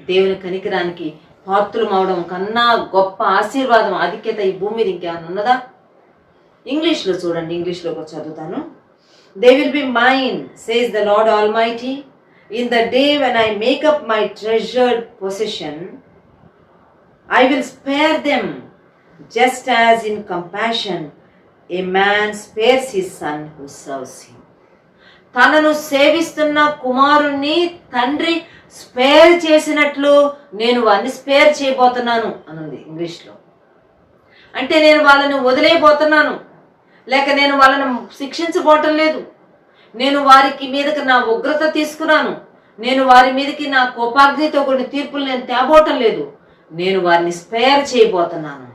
దేవుని కనికరానికి పాత్రులం అవడం కన్నా గొప్ప ఆశీర్వాదం, ఆధిక్యత ఈ భూమి మీద ఇంకేమైనా ఉన్నదా? ఇంగ్లీష్లో చూడండి, ఇంగ్లీష్లో చదువుతాను. They will be mine, says the Lord almighty, in the day when I make up my treasured possession, I will spare them, just as in compassion a man spares his son who serves him. తనను సేవిస్తున్న కుమారుణ్ణి తండ్రి స్పేర్ చేసినట్లు నేను వారిని స్పేర్ చేయబోతున్నాను అనుంది ఇంగ్లీష్లో. అంటే నేను వాళ్ళని వదిలేయబోతున్నాను, లేక నేను వాళ్ళని శిక్షించబోవటం లేదు. నేను వారికి మీదకి నా ఉగ్రత తీసుకున్నాను, నేను వారి మీదకి నా కోపాగ్నితో కూడిన తీర్పులు నేను తేబోవటం లేదు. నేను వారిని స్పేర్ చేయబోతున్నాను,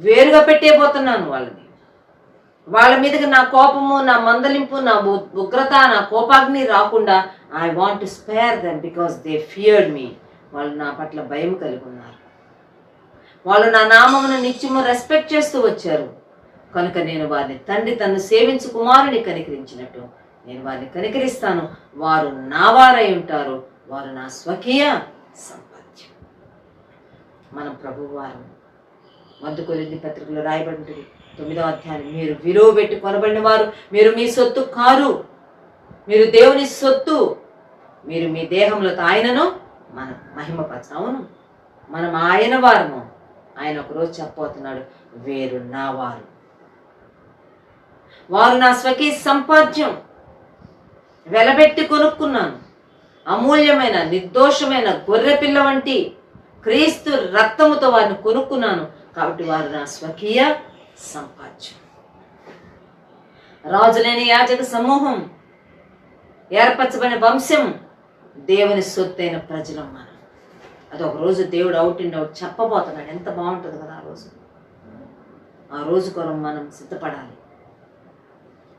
వేరుగా పెట్టేయబోతున్నాను వాళ్ళని. వాళ్ళ మీదకి నా కోపము, నా మందలింపు, నా ఉగ్రత, నా కోపాగ్ని రాకుండా I want to spare them because they feared me. వాళ్ళు నా పట్ల భయం కలిగి ఉన్నారు, వాళ్ళు నా నామమును నిత్యము రెస్పెక్ట్ చేస్తూ వచ్చారు. కనుక నేను వారిని తండ్రి తను సేవించు కుమారుని కనికరించినట్టు నేను వారిని కనికరిస్తాను. వారు నా వారై ఉంటారు, వారు నా స్వకీయ సంపాద్యం. మనం ప్రభువు వారు. 1 కొరింథీ పత్రికలో రాయబడి ఉంటుంది 9వ అధ్యాయం, మీరు విలువ పెట్టి కొనబడిన వారు, మీరు మీ సొత్తు కారు, మీరు దేవుని సొత్తు, మీరు మీ దేహంలో ఆయనను మనం మహిమపరచావును, మనం ఆయన వారము. ఆయన ఒకరోజు చెప్పబోతున్నాడు, వేరు నా వారు, వారు నా స్వకీయ సంపాద్యం, వెలబెట్టి కొనుక్కున్నాను. అమూల్యమైన నిర్దోషమైన గొర్రెపిల్ల వంటి క్రీస్తు రక్తముతో వారిని కొనుక్కున్నాను. కాబట్టి వారు నా స్వకీయ సంపాద్యం. రాజులేని యాజక సమూహం, ఏర్పరచబడిన వంశం, దేవుని సొత్తైన ప్రజలం మనం. అది ఒక రోజు దేవుడు అవుట్ అండ్ అవుట్ చెప్పబోతున్నాడు. ఎంత బాగుంటుంది కదా ఆ రోజు. ఆ రోజు కొరకు మనం సిద్ధపడాలి.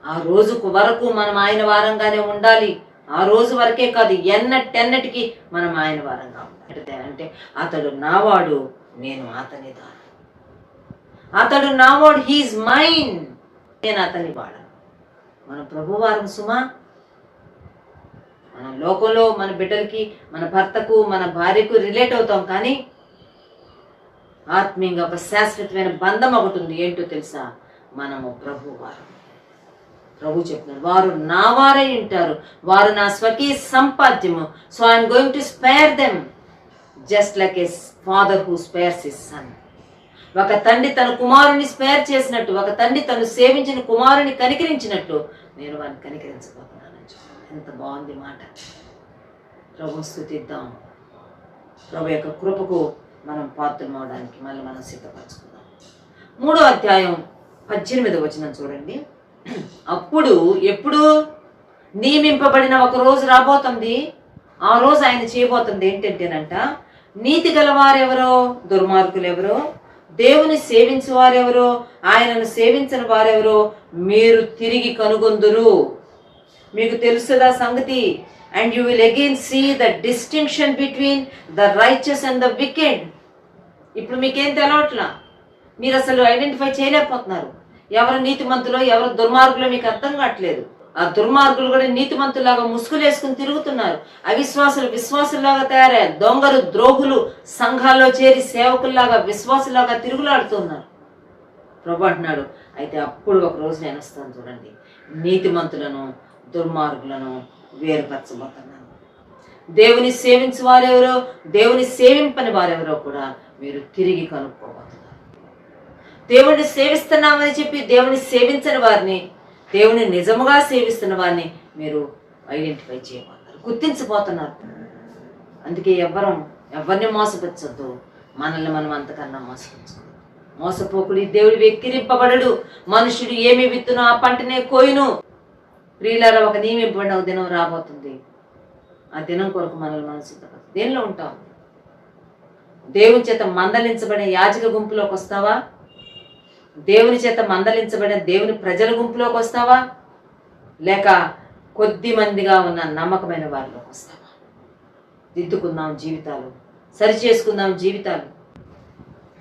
ఆ రోజు వరకు మనం ఆయన వారంగానే ఉండాలి. ఆ రోజు వరకే కాదు, ఎన్నటికి మనం ఆయన వారంగా ఉండాలి. అంటే అతడు నావాడు, నేను అతని దాని. అతడు నావాడు, హీఈస్ మైన్, నేను అతని వాడ. మన ప్రభువారం సుమా. మన లోకంలో మన బిడ్డలకి, మన భర్తకు, మన భార్యకు రిలేట్ అవుతాం, కానీ ఆత్మీయంగా ఒక శాశ్వతమైన బంధం ఒకటి ఉంది. ఏంటో తెలుసా? మనము ప్రభువారం. ప్రభు చెప్తున్నారు, వారు నా వారై ఉంటారు, వారు నా స్వకీయ సంపాద్యము. So I'm going to spare them just like a father who spares his son. ఒక తండ్రి తన కుమారుని స్పేర్ చేసినట్టు, ఒక తండ్రి తను సేవించిన కుమారుని కనికరించినట్లు నేను వారిని కనికరించబోతున్నాను. ఎంత బాగుంది మాట. ప్రభు స్తుతిద్దాం. ప్రభు యొక్క కృపకు మనం పాత్రలు అవడానికి మళ్ళీ మనం సిద్ధపరచుకుందాం. 3వ అధ్యాయం 18వ వచనం చూడండి. అప్పుడు ఎప్పుడు నియమింపబడిన ఒక రోజు రాబోతుంది. ఆ రోజు ఆయన చేయబోతుంది ఏంటంటేనంట, నీతి గలవారెవరో, దుర్మార్గులు ఎవరో, దేవుని సేవించు వారెవరో, ఆయనను సేవించని వారెవరో మీరు తిరిగి కనుగొందురు. మీకు తెలుసుదా సంగతి? And you will again see the distinction between the righteous and the wicked. ఇప్పుడు మీకేం తెలవట్లా, మీరు అసలు ఐడెంటిఫై చేయలేకపోతున్నారు. ఎవరు నీతిమంతులో ఎవరు దుర్మార్గులో మీకు అర్థం కావట్లేదు. ఆ దుర్మార్గులు కూడా నీతిమంతులాగా ముసుగులు వేసుకుని తిరుగుతున్నారు. అవిశ్వాసులు విశ్వాసుల్లాగా తయారయ్యారు. దొంగలు ద్రోహులు సంఘాల్లో చేరి సేవకుల్లాగా విశ్వాసులాగా తిరుగులాడుతున్నారు. ప్రభు అంటున్నాడు, అయితే అప్పుడు ఒక రోజు నేను వస్తాను చూడండి, నీతిమంతులను దుర్మార్గులను వేరుపరచబోతున్నాను. దేవుని సేవించు వారెవరో, దేవుని సేవింపని వారెవరో కూడా మీరు తిరిగి కనుక్కోబోతున్నారు. దేవుణ్ణి సేవిస్తున్నామని చెప్పి దేవుని సేవించని వారిని, దేవుని నిజముగా సేవిస్తున్న వారిని మీరు ఐడెంటిఫై చేయబోతున్నారు, గుర్తించబోతున్నారు. అందుకే ఎవరిని మోసపరచొద్దు, మనల్ని మనం అంతకన్నా మోసపరచుకోవద్దు. మోసపోకుడు దేవుడు వెక్కిరింపబడడు, మనుషుడు ఏమి విత్తునో ఆ పంటనే కోయును. ప్రియులారా, ఒక నియమింపబడిన ఒక దినం రాబోతుంది. ఆ దినం కొరకు మనల్ని మనం సిద్ధపడతాం. దేనిలో ఉంటాం? దేవుని చేత మందలించబడిన యాజక గుంపులోకి వస్తావా? దేవుని చేత మందలించబడిన దేవుని ప్రజల గుంపులోకి వస్తావా? లేక కొద్ది మందిగా ఉన్న నమ్మకమైన వారిలోకి వస్తావా? దిద్దుకుందాం జీవితాలు, సరి చేసుకుందాం జీవితాలు.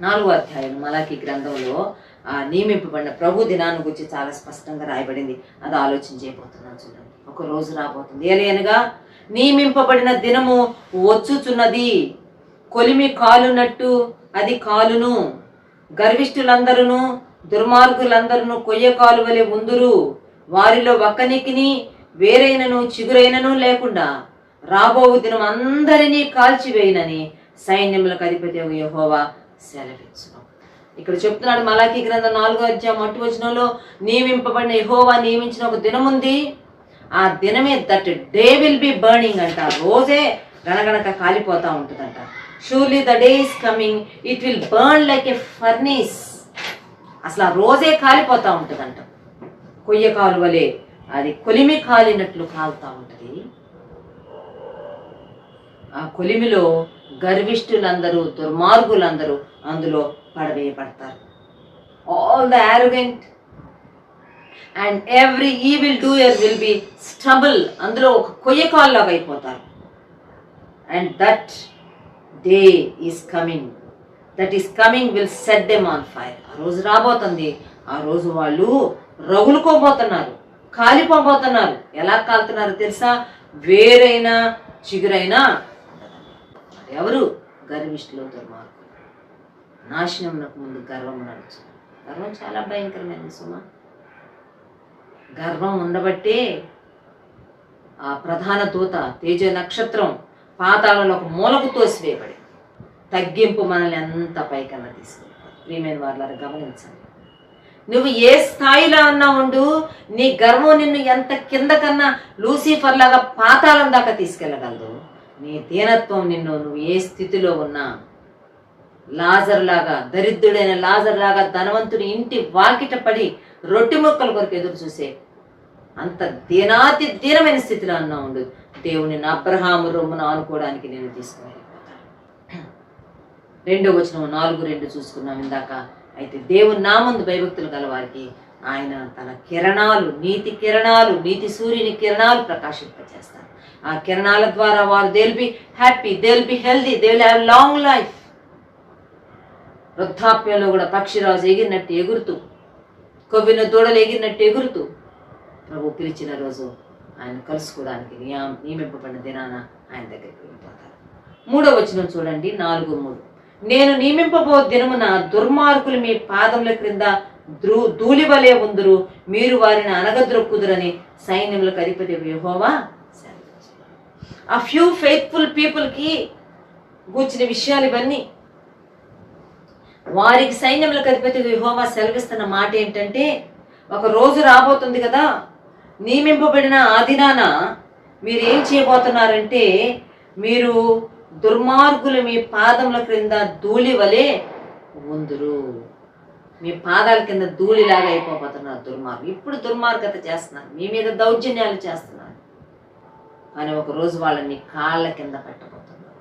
4వ అధ్యాయం మలాకీ గ్రంథంలో ఆ నియమింపబడిన ప్రభు దినాన్ని గురించి చాలా స్పష్టంగా రాయబడింది. అది ఆలోచన చేయబోతున్నాను. చూడండి, ఒక రోజు రాబోతుంది, ఏలయనగా నియమింపబడిన దినము వచ్చుచున్నది, కొలిమి కాలునట్టు అది కాలును, గర్విష్ఠులందరూ దుర్మార్గులందరూ కొయ్య కాలు వలె ఉందురు, వారిలో ఒక్కనికిని వేరైనను చిగురైనను లేకుండా రాబోవు దినం అందరినీ కాల్చివేయనని సైన్యములకు అధిపతి యెహోవా సెలవిచ్చును. ఇక్కడ చెప్తున్నాడు మలాకీ గ్రంథం 4వ అధ్యాయం 1వ వచనంలో, నియమింపబడిన యెహోవా నియమించిన ఒక దినం ఉంది. ఆ దినమే that day will be burning అంట. రోజే గణగణక కాలిపోతా ఉంటుందంట. Surely the day is coming, it will burn like a furnace. అసలు ఆ రోజే కాలిపోతా ఉంటుందంట. కొయ్య కాలు వలె అది కొలిమి కాలినట్లు కాలుతా ఉంటుంది. ఆ కొలిమిలో గర్విష్ఠులందరూ దుర్మార్గులందరూ అందులో పడవేయబడతారు. All the arrogant and every evil doer will be stubble. అందులో ఒక కొయ్యకాల్లాగా అయిపోతారు. And that day is coming, that is coming will set them on fire. ఆ రోజు రాబోతుంది. ఆ రోజు వాళ్ళు రగులుకోబోతున్నారు, కాలిపోబోతున్నారు. ఎలా కాలుతున్నారు తెలుసా? వేరైనా చిగురైనా. ఎవరు? గర్విష్ఠులు, దుర్మార్గులు. నాశనమునకు ముందు గర్వం నడుచు. గర్వం చాలా భయంకరమైనది సుమా. గర్వం ఉండబట్టే ఆ ప్రధాన దూత తేజ నక్షత్రం పాతాళంలో ఒక మూలకు తోసివేయబడి తగ్గింపు మనల్ని ఎంత పైకన్నా తీసుకెళ్ళిపోతుంది. ప్రియమైన వారులారా, గమనించండి. నువ్వు ఏ స్థాయిలో అన్నా ఉండు, నీ గర్వం నిన్ను ఎంత కిందకన్నా లూసిఫర్ లాగా పాతాళం దాకా తీసుకెళ్ళగలదు. నీ దీనత్వం నిన్ను, నువ్వు ఏ స్థితిలో ఉన్నా, లాజర్ లాగా, దరిద్రుడైన లాజర్ లాగా ధనవంతుని ఇంటి వాకిట పడి రొట్టె ముక్కల కొరకు ఎదురు చూసే అంత దీనాతి దీనమైన స్థితిలో అన్నా ఉండు, దేవుని అబ్రహాము రొమ్మును ఆనుకోవడానికి నేను తీసుకుని వెళ్ళిపోతాను. 2వ వచనం 4:2 చూసుకున్నాం ఇందాక. అయితే దేవుని నామందు భయభక్తులు గల వారికి ఆయన తన కిరణాలు, నీతి సూర్యుని కిరణాలు ప్రకాశింపజేస్తారు. ఆ కిరణాల ద్వారా వారు they will be happy, they will be healthy, they will have long life. వృద్ధాప్యంలో కూడా పక్షిరాజు ఎగిరినట్టు ఎగురుతూ, కొవ్విన దూడలు ఎగిరినట్టు ఎగురుతూ ప్రభు పిలిచిన రోజు ఆయన కలుసుకోవడానికి నియమింపబడిన దినాన ఆయన దగ్గరికి వెళ్ళిపోతారు. 3వ వచనం చూడండి, 4:3. నేను నియమింపబో దినమున దుర్మార్గులు మీ పాదముల క్రింద ధూళి వలె ఉందురు, మీరు వారిని అనగద్రొక్కుదురని సైన్యములకు అధిపతి యెహోవా సెలవిచ్చును. ఆ ఫ్యూ ఫెయిత్ఫుల్ పీపుల్కి గూర్చిన విషయాలు ఇవన్నీ. వారికి సైన్యములకు అధిపతి యెహోవా సెలవిస్తున్న మాట ఏంటంటే, ఒక రోజు రాబోతుంది కదా, నియమింపబడిన ఆ దినాన మీరు ఏం చేయబోతున్నారంటే, మీరు దుర్మార్గులు మీ పాదముల క్రింద ధూళి వలె ఉందురు. మీ పాదాల కింద ధూళిలాగా అయిపోతున్నారు దుర్మార్గులు. ఇప్పుడు దుర్మార్గత చేస్తున్నారు, మీ మీద దౌర్జన్యాలు చేస్తున్నారు. కానీ ఒక రోజు వాళ్ళని కాళ్ళ కింద పెట్టబోతున్నారు.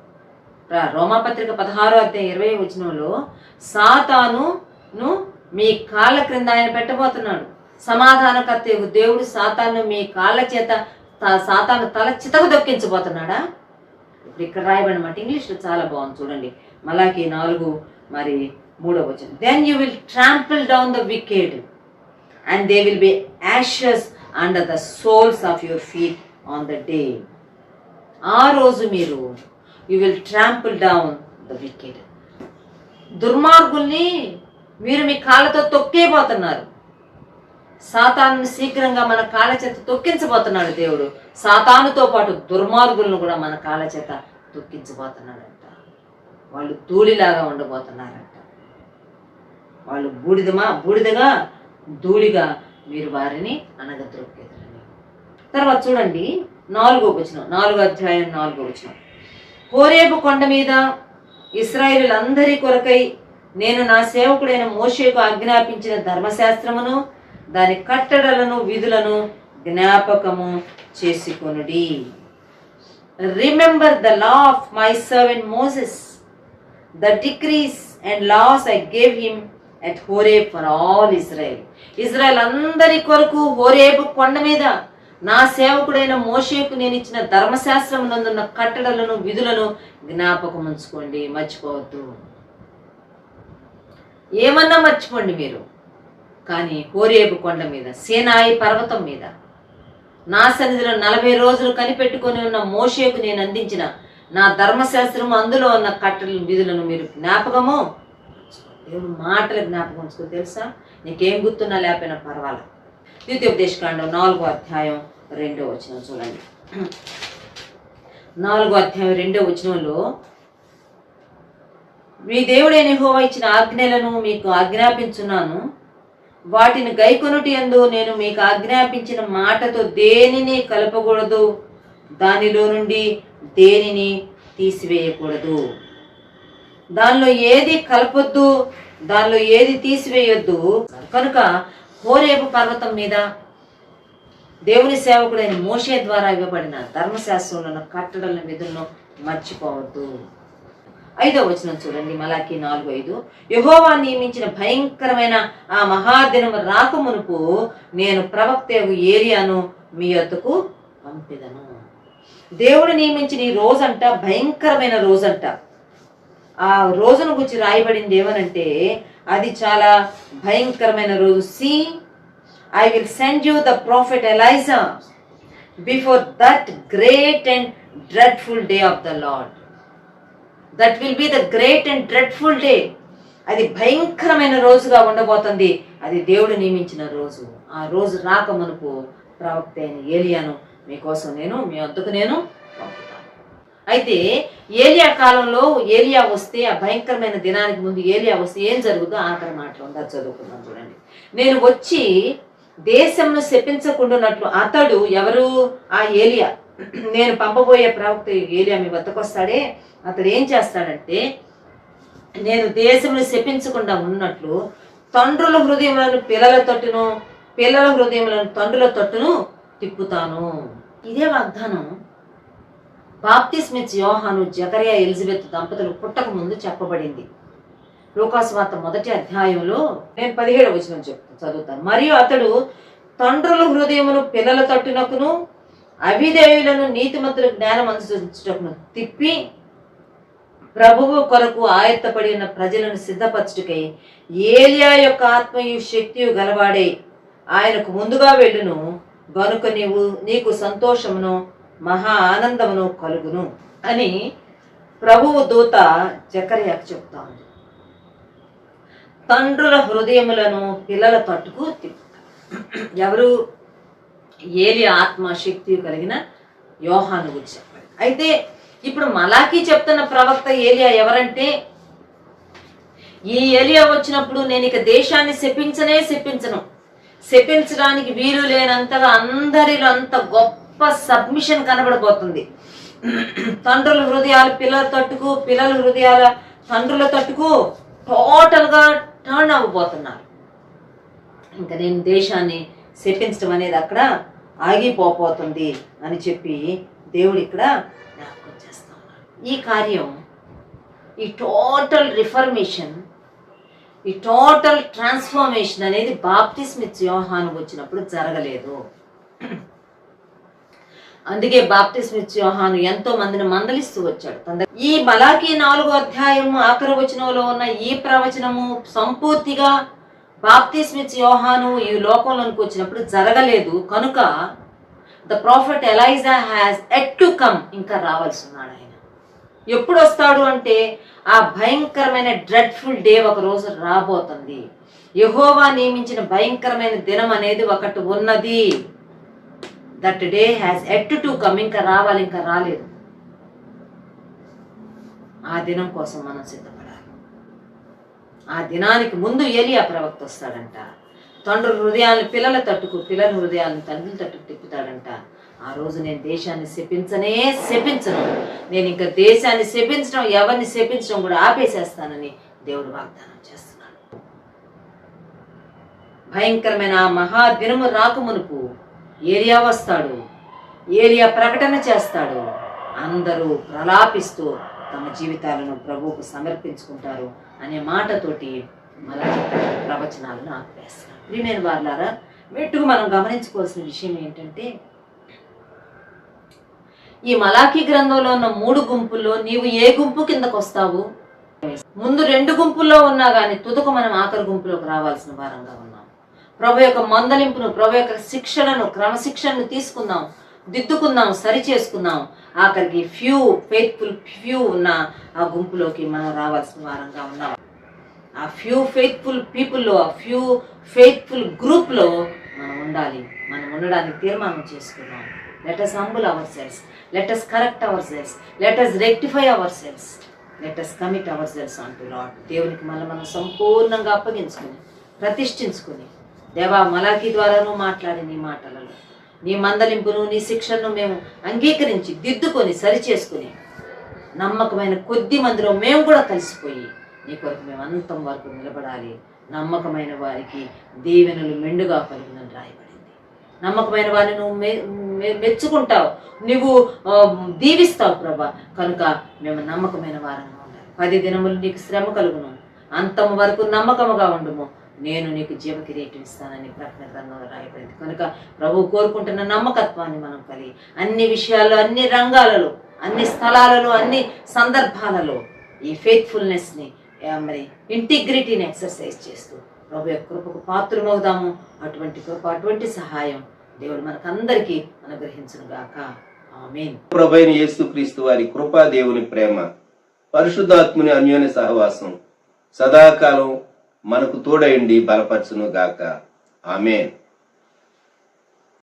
రోమాపత్రిక 16వ అధ్యాయం 20వ వచనంలో సాతానును మీ కాళ్ళ క్రింద ఆయన పెట్టబోతున్నాడు. సమాధానకర్త దేవుడు సాతాను మీ కాళ్ళ చేత సాతాను తల చితకు దొక్కించబోతున్నాడా? ఇప్పుడు ఇక్కడ రాయబడినమాట. ఇంగ్లీష్లో చాలా బాగుంది చూడండి. మలాకీ 4:3వ వచనం. Then you will trample down the wicked and they will be ashes under the soles of your feet on the day. ఆ రోజు మీరు you will trample down the wicked. దుర్మార్గుల్ని మీరు మీ కాళ్ళతో తొక్కేపోతున్నారు. సాతాను శీఘ్రంగా మన కాళ్ళ చేత తొక్కించబోతున్నాడు దేవుడు. సాతానుతో పాటు దుర్మార్గులను కూడా మన కాళ్ళ చేత తొక్కించబోతున్నాడంట. వాళ్ళు ధూళిలాగా ఉండబోతున్నారంట. వాళ్ళు బూడిదగా ధూళిగా మీరు వారిని అనగద్రొక్కేదరని. తర్వాత చూడండి 4వ వచనం, 4వ అధ్యాయం 4వ వచనం. హోరేబు కొండ మీద ఇశ్రాయేలులందరి కొరకై నేను నా సేవకుడైన మోషేకు ఆజ్ఞాపించిన ధర్మశాస్త్రమును దాని కట్టడలను విధులను జ్ఞాపకము చేసుకొనుడి. Remember the law of my servant Moses, the decrees and laws I gave him at Horeb for all Israel. Israel అందరి కొరకు హోరేబు కొండ మీద నా సేవకుడైన మోషేకు నేను ఇచ్చిన ధర్మశాస్త్రం నందున్న కట్టడలను విధులను జ్ఞాపకం ఉంచుకోండి, మర్చిపోవద్దు. ఏమన్నా మర్చిపోండి మీరు, కానీ హోరేబు కొండ మీద, సీనాయి పర్వతం మీద నా సన్నిధిలో 40 రోజులు కనిపెట్టుకొని ఉన్న మోషేకు నేను అందించిన నా ధర్మశాస్త్రము, అందులో ఉన్న కట్టడలను విధులను మీరు జ్ఞాపకము, దేవుడు మాటలు జ్ఞాపకం ఉంచుకో. తెలుసా, నీకేం గుర్తున్నా లేకపోయినా పర్వాలేదు. ద్వితీయోపదేశకాండం 4వ అధ్యాయం 2వ వచనం చూడండి. 4వ అధ్యాయం 2వ వచనంలో, మీ దేవుడైన యెహోవా ఇచ్చిన ఆజ్ఞలను మీకు ఆజ్ఞాపించున్నాను, వాటిని గైకొనుటి యందు నేను మీకు ఆజ్ఞాపించిన మాటతో దేనిని కలపకూడదు, దానిలో నుండి దేనిని తీసివేయకూడదు. దానిలో ఏది కలపొద్దు, దానిలో ఏది తీసివేయొద్దు. కనుక హోరేబు పర్వతం మీద దేవుని సేవకుడైన మోషే ద్వారా ఇవ్వబడిన ధర్మశాస్త్రంలో కట్టడలను విధులను మర్చిపోవద్దు. 5వ వచనం చూడండి, మలాకి 4:5. యెహోవా నియమించిన భయంకరమైన ఆ మహాదినము రాకమునుపు నేను ప్రవక్తయగు ఏలియాను మీ యొద్దకు పంపెదను. దేవుడు నియమించిన ఈ రోజంట భయంకరమైన రోజంట. ఆ రోజును గురించి రాయబడింది ఏమనంటే, అది చాలా భయంకరమైన రోజు. See, I will send you the prophet Elijah before that great and dreadful day of the Lord. That will be the great and dreadful day. అది భయంకరమైన రోజుగా ఉండబోతుంది. అది దేవుడు నియమించిన రోజు. ఆ రోజు రాకమునుపు ప్రవక్త అయిన ఏలియాను మీకోసం నేను మీ వద్దకు నేను పంపుతాను. అయితే ఏలియా కాలంలో ఏలియా వస్తే, ఆ భయంకరమైన దినానికి ముందు ఏలియా వస్తే ఏం జరుగుతుందో ఆఖరి మాటలు ఉందా చదువుకుందాం చూడండి. నేను వచ్చి దేశంను శపించకుండానట్లు, అతడు ఎవరు? ఆ ఏలియా, నేను పంపబోయే ప్రవక్త ఏలియా మీ వద్దకు వస్తాడే, అతడు ఏం చేస్తాడంటే, నేను దేశంను శపించకుండా ఉన్నట్లు తండ్రుల హృదయములను పిల్లల తట్టును, పిల్లల హృదయములను తండ్రుల తట్టును తిప్పుతాను. ఇదే వాగ్దానం బాప్తిస్మిచ్చి యోహాను, జకరియా, ఎలిజబెత్ దంపతులు పుట్టక ముందు చెప్పబడింది. లూకాసు వార్త 1వ అధ్యాయంలో నేను 17వ వచనం చదువుతాను. మరియు అతడు తండ్రుల హృదయమును పిల్లల తట్టునకును అవిధేయులను నీతిమంతుల జ్ఞానం అనుసరించుటకును తిప్పి ప్రభువు కొరకు ఆయత్తపడి ఉన్న ప్రజలను సిద్ధపరచుటకై ఏలియా యొక్క ఆత్మయు శక్తియు గలవాడై ఆయనకు ముందుగా వెళ్ళును. గనుక నీకు సంతోషమును మహా ఆనందమును కలుగును అని ప్రభువు దూత జకర్యాకు చెప్తా ఉంది. తండ్రుల హృదయములను పిల్లల తట్టుకు తిప్పుతారు. ఎవరు? ఏలియా ఆత్మ శక్తి కలిగిన యోహాను గురించి చెప్పాడు. అయితే ఇప్పుడు మలాకి చెప్తున్న ప్రవక్త ఏలియా ఎవరంటే, ఈ ఏలియా వచ్చినప్పుడు నేను ఇక దేశాన్ని శపించను, శపించడానికి వీలు లేనంతగా అందరిలో అంత గొప్ప సబ్మిషన్ కనబడబోతుంది. తండ్రుల హృదయాలు పిల్లల తట్టుకు, పిల్లల హృదయాల తండ్రుల తట్టుకు టోటల్గా టర్న్ అవ్వబోతున్నారు. ఇంకా నేను దేశాన్ని శపించడం అనేది అక్కడ ఆగిపోతుంది అని చెప్పి దేవుడు ఇక్కడ జ్ఞాపకం చేస్తా ఉన్నాడు. ఈ కార్యం, ఈ టోటల్ రిఫర్మేషన్, ఈ టోటల్ ట్రాన్స్ఫర్మేషన్ అనేది బాప్తిస్మిచ్చి యోహాను వచ్చినప్పుడు జరగలేదు. అందుకే బాప్తిస్మిచ్చి యోహాను ఎంతో మందిని మందలిస్తూ వచ్చాడు. ఈ మలాకి 4వ అధ్యాయము ఆఖరి వచనంలో ఉన్న ఈ ప్రవచనము సంపూర్తిగా బాప్తిస్మిచ్చి యోహాను ఈ లోకంలోనికి వచ్చినప్పుడు జరగలేదు. కనుక the prophet Elijah has at to come, ఇంకా రావాల్సి ఉన్నాడు ఆయన. ఎప్పుడు వస్తాడు అంటే, ఆ భయంకరమైన డ్రెడ్ఫుల్ డే ఒక రోజు రాబోతుంది. యెహోవా నియమించిన భయంకరమైన దినం అనేది ఒకటి ఉన్నది. That day has at to come, ఇంకా రావాలి, ఇంకా రాలేదు. ఆ దినం కోసం మనం సిద్ధపడాలి. ఆ దినానికి ముందు ఏలియా ప్రవక్త వస్తాడంట. తండ్రుల హృదయాలను పిల్లల తట్టుకు, పిల్లల హృదయాలను తండ్రుల తట్టుకు తిప్పుతాడంట. ఆ రోజు నేను దేశాన్ని శపించను. నేను ఇంకా దేశాన్ని శపించడం, ఎవరిని శపించడం కూడా ఆపేసేస్తానని దేవుడు వాగ్దానం చేస్తున్నాడు. భయంకరమైన ఆ మహాదినము రాకమునుపు ఏలియా వస్తాడు, ఏలియా ప్రకటన చేస్తాడు. అందరూ ప్రలాపిస్తూ తమ జీవితాలను ప్రభువుకు సమర్పించుకుంటారు అనే మాటతోటి మలాకి ప్రవచనాలను ఆపేస్తారు. ప్రియమైన వారులారా, మెట్టుకు మనం గమనించుకోవాల్సిన విషయం ఏంటంటే, ఈ మలాకి గ్రంథంలో ఉన్న 3 గుంపుల్లో నీవు ఏ గుంపు కిందకు వస్తావు? ముందు 2 గుంపుల్లో ఉన్నా కానీ తుదకు మనం ఆఖరి గుంపులోకి రావాల్సిన వారంగా ఉన్నాం. ప్రభు యొక్క మందలింపును, ప్రభు యొక్క శిక్షణను, క్రమశిక్షణను తీసుకుందాం, దిద్దుకుందాం, సరి చేసుకుందాం. ఆఖరికి ఫ్యూ ఉన్న ఆ గుంపులోకి మనం రావాల్సిన వారంగా ఉన్నాం. ఆ ఫ్యూ ఫెయిత్ఫుల్ పీపుల్లో, ఆ ఫ్యూ ఫెయిత్ఫుల్ గ్రూప్లో మనం ఉండాలి. మనం ఉండడానికి తీర్మానం చేసుకున్నాం. Let us humble ourselves, let us correct ourselves, let us rectify ourselves, let us commit ourselves unto Lord. దేవునికి మనం సంపూర్ణంగా అప్పగించుకుని, ప్రతిష్ఠించుకుని, దేవా మలాకి ద్వారాను మాట్లాడి నీ మాటలలో నీ మందలింపును, నీ శిక్షను మేము అంగీకరించి దిద్దుకొని సరిచేసుకుని నమ్మకమైన కొద్ది మందిలో మేము కూడా కలిసిపోయి నీ కొరకు మేము అంతం వరకు నిలబడాలి. నమ్మకమైన వారికి దీవెనలు మెండుగా కలుగునని రాయబడింది. నమ్మకమైన వారిని నువ్వు మెచ్చుకుంటావు, నువ్వు దీవిస్తావు ప్రభా. కనుక మేము నమ్మకమైన వారంగా ఉండాలి. 10 దినములు నీకు శ్రమ కలుగును, అంతం వరకు నమ్మకముగా ఉండుము, నేను నీకు జీవ కిరీటం ఇస్తానని ప్రకటన గ్రంథంలో రాయబడింది. కనుక ప్రభువు కోరుకుంటున్న నమ్మకత్వాన్ని మనం కలిగి అన్ని విషయాల్లో, అన్ని రంగాలలో, అన్ని స్థలాలలో, అన్ని సందర్భాలలో ఈ ఫెయిత్ఫుల్నెస్ని, మరి ఇంటిగ్రిటీని ఎక్సర్సైజ్ చేస్తూ ప్రభు యొక్క కృపకు పాత్రమవుదాము. అటువంటి కృప, అటువంటి సహాయం దేవుడు మనకందరికీ అనుగ్రహించును గాక. ఆమేన్. ప్రభువైన యేసుక్రీస్తు వారి కృపా, దేవుని ప్రేమ, పరిశుద్ధాత్ముని అన్యోన్య సహవాసం సదాకాలం మనకు తోడైండి బలపరచును గాక. ఆమేన్.